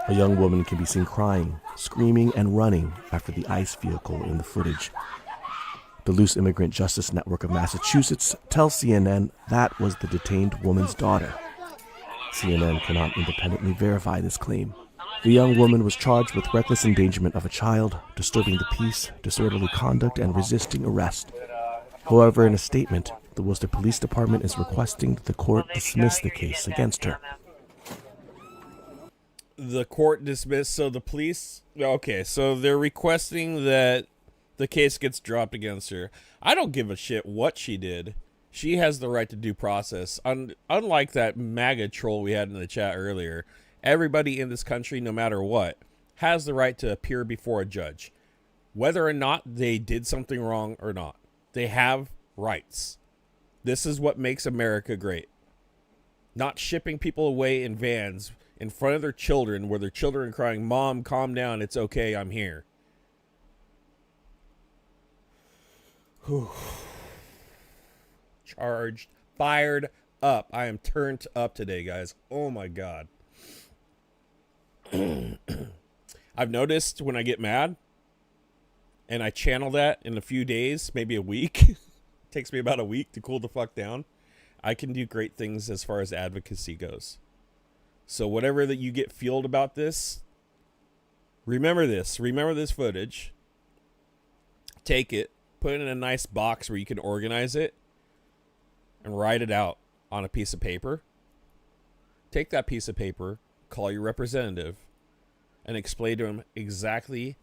A young woman can be seen crying, screaming, and running after the ICE vehicle in the footage. The Loose Immigrant Justice Network of Massachusetts tells CNN that was the detained woman's daughter. CNN cannot independently verify this claim. The young woman was charged with reckless endangerment of a child, disturbing the peace, disorderly conduct, and resisting arrest. However, in a statement, the Worcester Police Department is requesting that the court dismiss the case against her. The court dismissed, so the police... Okay, so they're requesting that the case gets dropped against her. I don't give a shit what she did. She has the right to due process. Unlike that MAGA troll we had in the chat earlier, everybody in this country, no matter what, has the right to appear before a judge. Whether or not they did something wrong or not. They have rights. This is what makes America great. Not shipping people away in vans in front of their children where their children are crying, "Mom, calm down, it's okay, I'm here." Whew. Charged, fired up. I am turned up today, guys. Oh my God. I've noticed when I get mad and I channel that in a few days, maybe a week, takes me about a week to cool the fuck down, I can do great things as far as advocacy goes. So whatever that you get fueled about this, remember this. Remember this footage. Take it, put it in a nice box where you can organize it, and write it out on a piece of paper. Take that piece of paper, call your representative, and explain to him exactly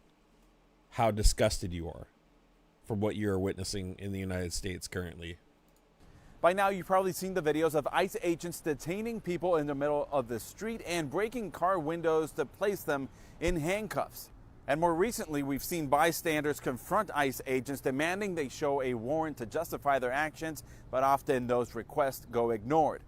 how disgusted you are from what you are witnessing in the United States currently. By now, you've probably seen the videos of ICE agents detaining people in the middle of the street and breaking car windows to place them in handcuffs. And more recently, we've seen bystanders confront ICE agents demanding they show a warrant to justify their actions, but often those requests go ignored.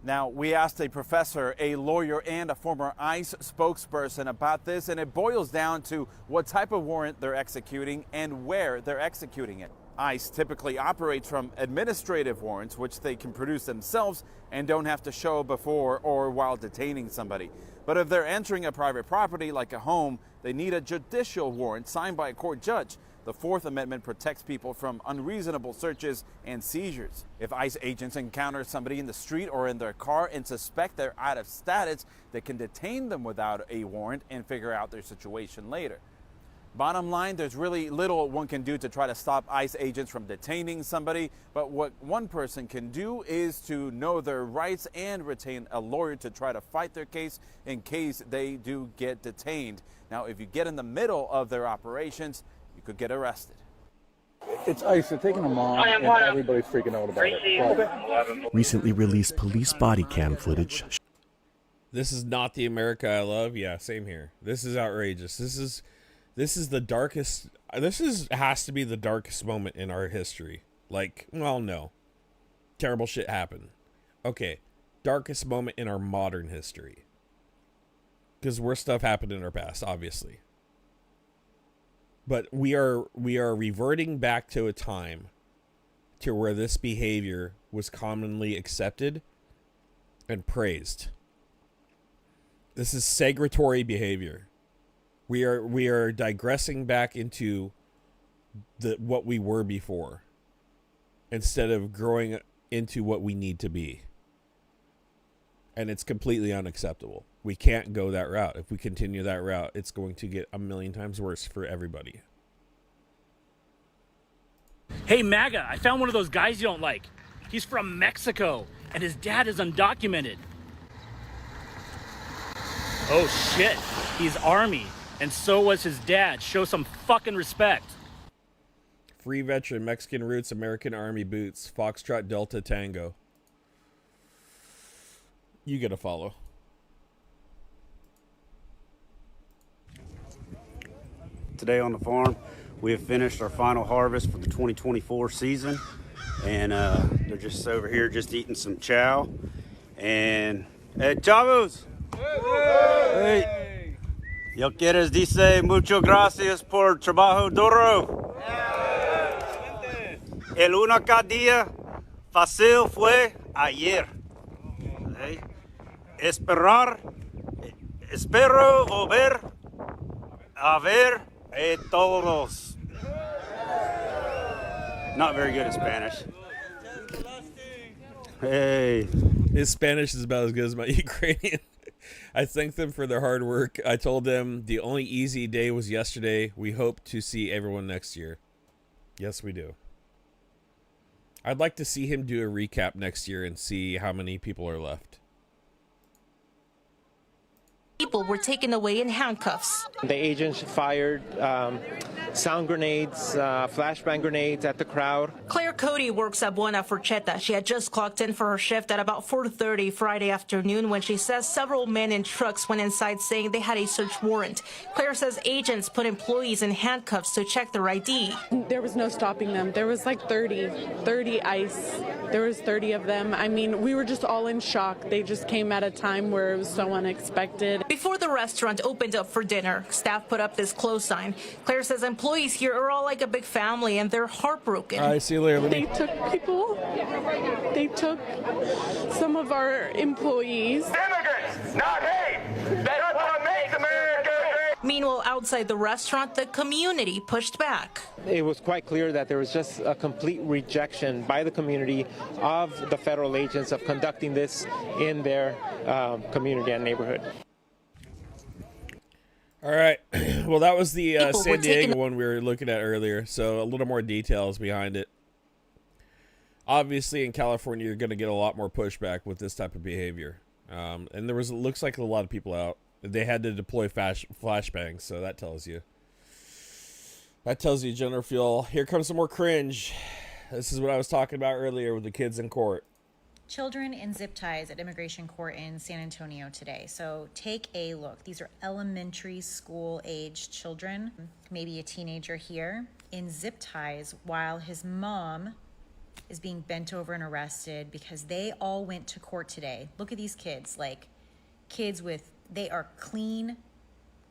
Now, we asked a professor, a lawyer, and a former ICE spokesperson about this, and it boils down to what type of warrant they're executing and where they're executing it. ICE typically operates from administrative warrants, which they can produce themselves and don't have to show before or while detaining somebody. But if they're entering a private property like a home, they need a judicial warrant signed by a court judge. The Fourth Amendment protects people from unreasonable searches and seizures. If ICE agents encounter somebody in the street or in their car and suspect they're out of status, they can detain them without a warrant and figure out their situation later. Bottom line, there's really little one can do to try to stop ICE agents from detaining somebody, but what one person can do is to know their rights and retain a lawyer to try to fight their case in case they do get detained. Now, if you get in the middle of their operations, you could get arrested. It's ICE. They're taking them on, and everybody's freaking out about it. Recently released police body cam footage. This is not the America I love. Yeah, same here. This is outrageous. This is the darkest. Has to be the darkest moment in our history. Like, well, no. Terrible shit happened. Okay. Darkest moment in our modern history. Because worse stuff happened in our past, obviously. But we are reverting back to a time to where this behavior was commonly accepted and praised. This is segregatory behavior. We are digressing back into what we were before instead of growing into what we need to be. And it's completely unacceptable. We can't go that route. If we continue that route, it's going to get a million times worse for everybody. Hey, MAGA, I found one of those guys you don't like. He's from Mexico, and his dad is undocumented. Oh, shit. He's Army, and so was his dad. Show some fucking respect. Free veteran, Mexican roots, American Army boots, Foxtrot Delta Tango. You get a follow. Today on the farm, we have finished our final harvest for the 2024 season, and they're just over here just eating some chow. And hey, chavos! Hey! Yo quieres dice mucho gracias por trabajo duro. El único día fácil fue ayer. Hey. Esperar Espero volver a ver a todos. Not very good at Spanish. Hey. His Spanish is about as good as my Ukrainian. I thank them for their hard work. I told them the only easy day was yesterday. We hope to see everyone next year. Yes, we do. I'd like to see him do a recap next year and see how many people are left. People were taken away in handcuffs. The agents fired sound grenades, flashbang grenades at the crowd. Claire Cody works at Buena Forcheta. She had just clocked in for her shift at about 4:30 Friday afternoon when she says several men in trucks went inside saying they had a search warrant. Claire says agents put employees in handcuffs to check their ID. There was no stopping them. There was like 30 ICE. There was 30 of them. I mean, we were just all in shock. They just came at a time where it was so unexpected. Before the restaurant opened up for dinner, staff put up this close sign. Claire says employees here are all like a big family and they're heartbroken. I see you later. They took people. They took some of our employees. Immigrants, not hate. That's what makes America great. Meanwhile, outside the restaurant, the community pushed back. It was quite clear that there was just a complete rejection by the community of the federal agents of conducting this in their community and neighborhood. All right. Well, that was the San Diego one we were looking at earlier, so a little more details behind it. Obviously, in California, you're going to get a lot more pushback with this type of behavior. And there was, it looks like a lot of people out. They had to deploy flashbangs, so that tells you. That tells you general feel. Here comes some more cringe. This is what I was talking about earlier with the kids in court. Children in zip ties at immigration court in San Antonio today. So take a look. These are elementary school aged children, maybe a teenager here, in zip ties while his mom is being bent over and arrested because they all went to court today. Look at these kids, like kids with, they are clean,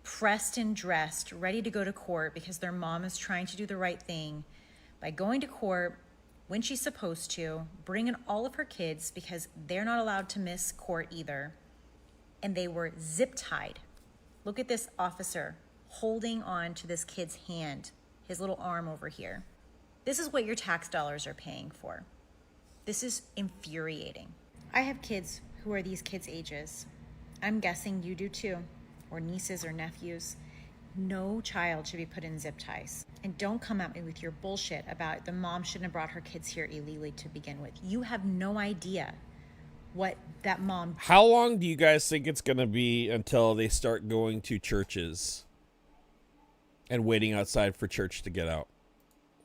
pressed and dressed, ready to go to court because their mom is trying to do the right thing by going to court when she's supposed to, bringing all of her kids because they're not allowed to miss court either. And they were zip tied. Look at this officer holding on to this kid's hand, his little arm over here. This is what your tax dollars are paying for. This is infuriating. I have kids who are these kids' ages. I'm guessing you do too, or nieces or nephews. No child should be put in zip ties. And don't come at me with your bullshit about the mom shouldn't have brought her kids here illegally to begin with. You have no idea what that mom... How long do you guys think it's going to be until they start going to churches and waiting outside for church to get out?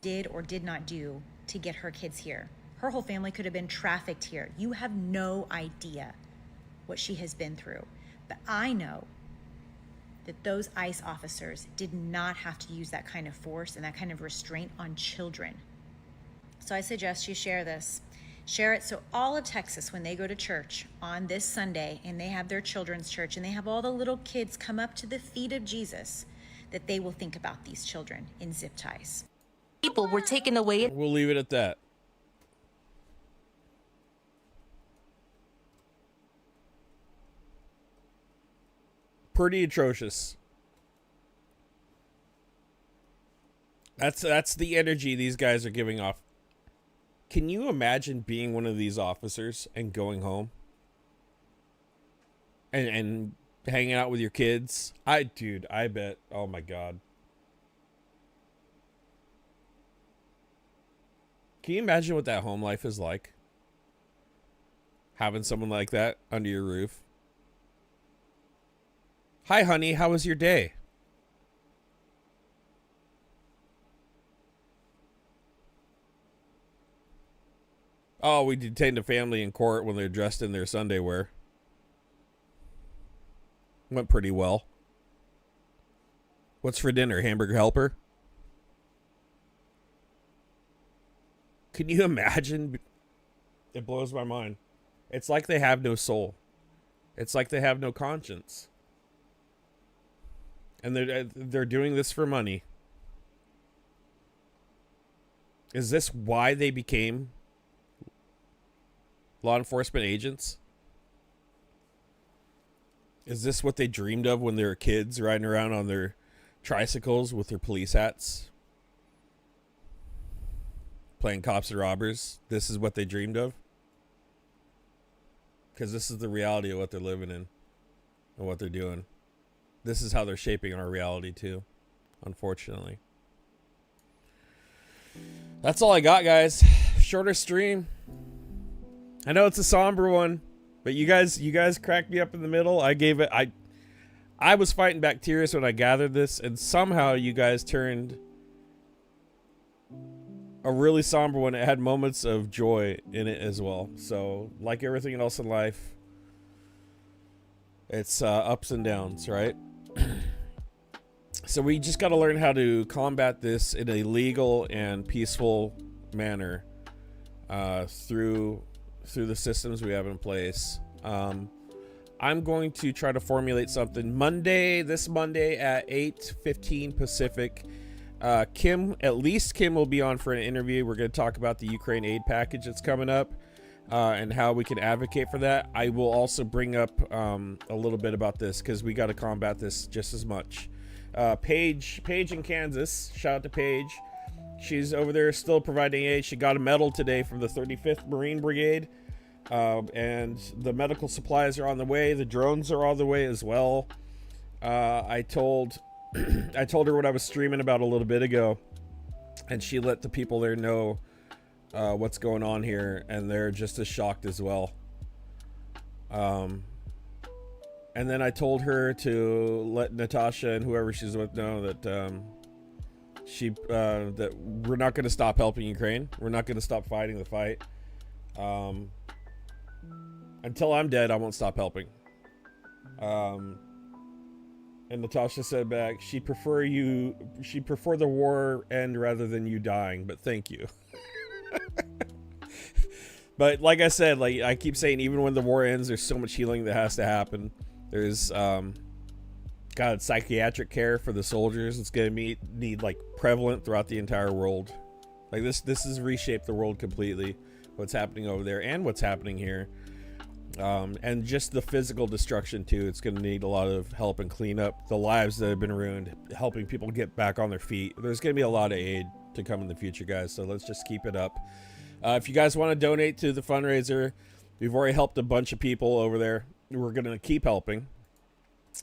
Did or did not do to get her kids here. Her whole family could have been trafficked here. You have no idea what she has been through. But I know that those ICE officers did not have to use that kind of force and that kind of restraint on children. So I suggest you share this. Share it so all of Texas, when they go to church on this Sunday and they have their children's church and they have all the little kids come up to the feet of Jesus, that they will think about these children in zip ties. People were taken away. We'll leave it at that. Pretty atrocious. That's the energy these guys are giving off. Can you imagine being one of these officers and going home and hanging out with your kids? Dude, I bet. Oh my God. Can you imagine what that home life is like? Having someone like that under your roof. Hi, honey. How was your day? Oh, we detained a family in court when they're dressed in their Sunday wear. Went pretty well. What's for dinner? Hamburger helper? Can you imagine? It blows my mind. It's like they have no soul. It's like they have no conscience. And they're doing this for money. Is this why they became law enforcement agents? Is this what they dreamed of when they were kids, riding around on their tricycles with their police hats? Playing cops and robbers? This is what they dreamed of? Because this is the reality of what they're living in and what they're doing. This is how they're shaping our reality too, unfortunately. That's all I got, guys. Shorter stream. I know it's a somber one, but you guys cracked me up in the middle. I was fighting back tears when I gathered this, and somehow you guys turned a really somber one. It had moments of joy in it as well. So, like everything else in life, it's ups and downs, right? So we just got to learn how to combat this in a legal and peaceful manner through the systems we have in place. I'm going to try to formulate something this Monday at 8:15 Pacific. Kim will be on for an interview. We're going to talk about the Ukraine aid package that's coming up and how we can advocate for that. I will also bring up a little bit about this because we got to combat this just as much. Paige in Kansas, shout out to Paige. She's over there still providing aid. She got a medal today from the 35th Marine Brigade, and the medical supplies are on the way. The drones are on the way as well. I told her what I was streaming about a little bit ago, and she let the people there know what's going on here, and they're just as shocked as well. And then I told her to let Natasha and whoever she's with know that that we're not going to stop helping Ukraine. We're not going to stop fighting the fight. Until I'm dead, I won't stop helping. And Natasha said back, she'd prefer the war end rather than you dying, but thank you. But like I said, like I keep saying, even when the war ends, there's so much healing that has to happen. There's psychiatric care for the soldiers. It's gonna need like prevalent throughout the entire world. Like this has reshaped the world completely. What's happening over there and what's happening here. And just the physical destruction too. It's going to need a lot of help and clean up the lives that have been ruined, helping people get back on their feet. There's going to be a lot of aid to come in the future, guys. So let's just keep it up. If you guys want to donate to the fundraiser, we've already helped a bunch of people over there. We're going to keep helping.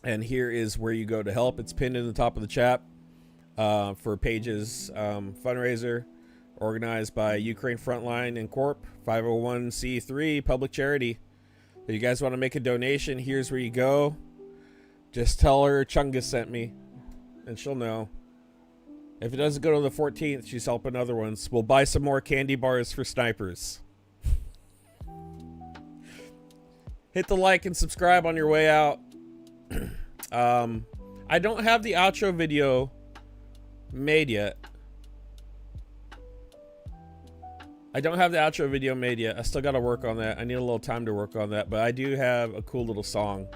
And here is where you go to help. It's pinned in the top of the chat for Paige's fundraiser, organized by Ukraine Frontline and Corp, 501c3 public charity. If you guys want to make a donation, here's where you go. Just tell her Chungus sent me, and she'll know. If it doesn't go to the 14th, she's helping other ones. We'll buy some more candy bars for snipers. Hit the like and subscribe on your way out. I don't have the outro video made yet. I still got to work on that. I need a little time to work on that, but I do have a cool little song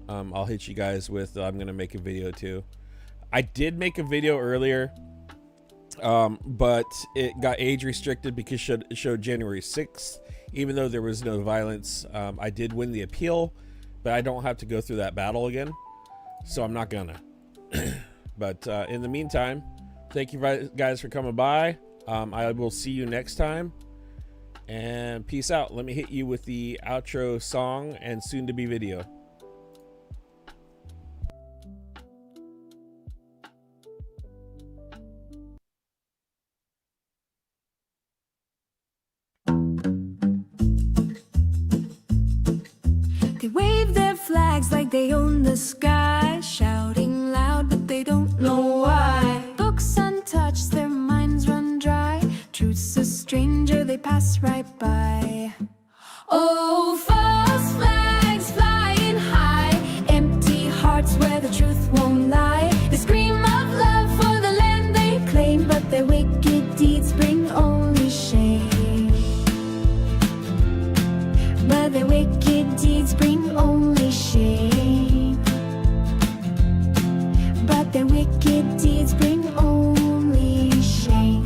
I'll hit you guys with. I'm going to make a video too. I did make a video earlier, but it got age restricted because it showed January 6th. Even though there was no violence, I did win the appeal, but I don't have to go through that battle again, so I'm not gonna. But in the meantime, thank you guys for coming by. I will see you next time, and peace out. Let me hit you with the outro song and soon to be video. They wave their flags like they own the sky, shouting loud but they don't know why. Books untouched, their minds run dry. Truth's a stranger, they pass right by. Oh, false flags flying high, empty hearts where the truth won't lie. They scream of love for the land they claim, but their wicked deeds bring only shame. But their wicked deeds bring only shame. But their wicked deeds bring only shame.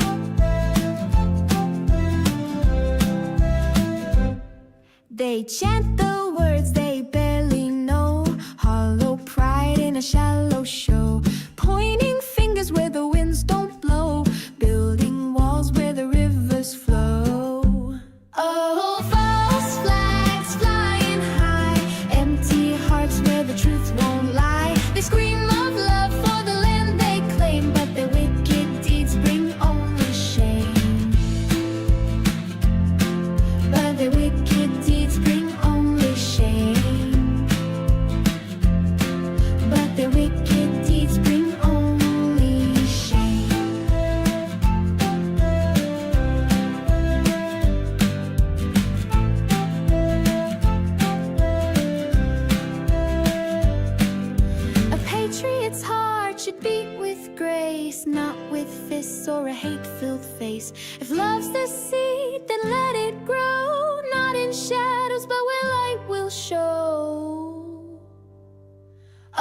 They chant the words they barely know, a shallow show, pointing fingers where the winds don't blow, building walls where the rivers flow. Oh, false flags flying high, empty hearts where the truth won't lie. They scream of love for the land they claim, but their wicked deeds bring only shame. But their wicked deeds bring only shame. But their wicked deeds bring only shame. A patriot's heart should beat with grace, not with fists or a hate-filled face. If love's the seed, then let it grow, not in shadows, but where light will show.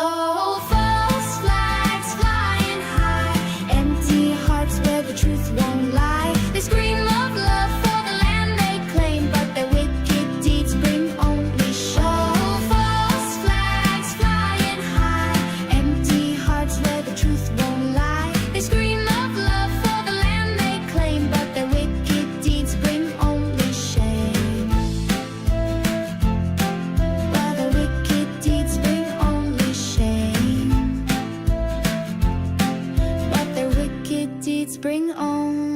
Oh, false flags flying high, empty hearts where the truth won't lie. They scream of love for the land they claim, but their wicked deeds bring only shame. Oh, false flags flying high, empty hearts where the truth won't lie. They scream of love for the land they claim, but their wicked deeds bring only shame. But their wicked deeds bring only shame. But their wicked deeds bring only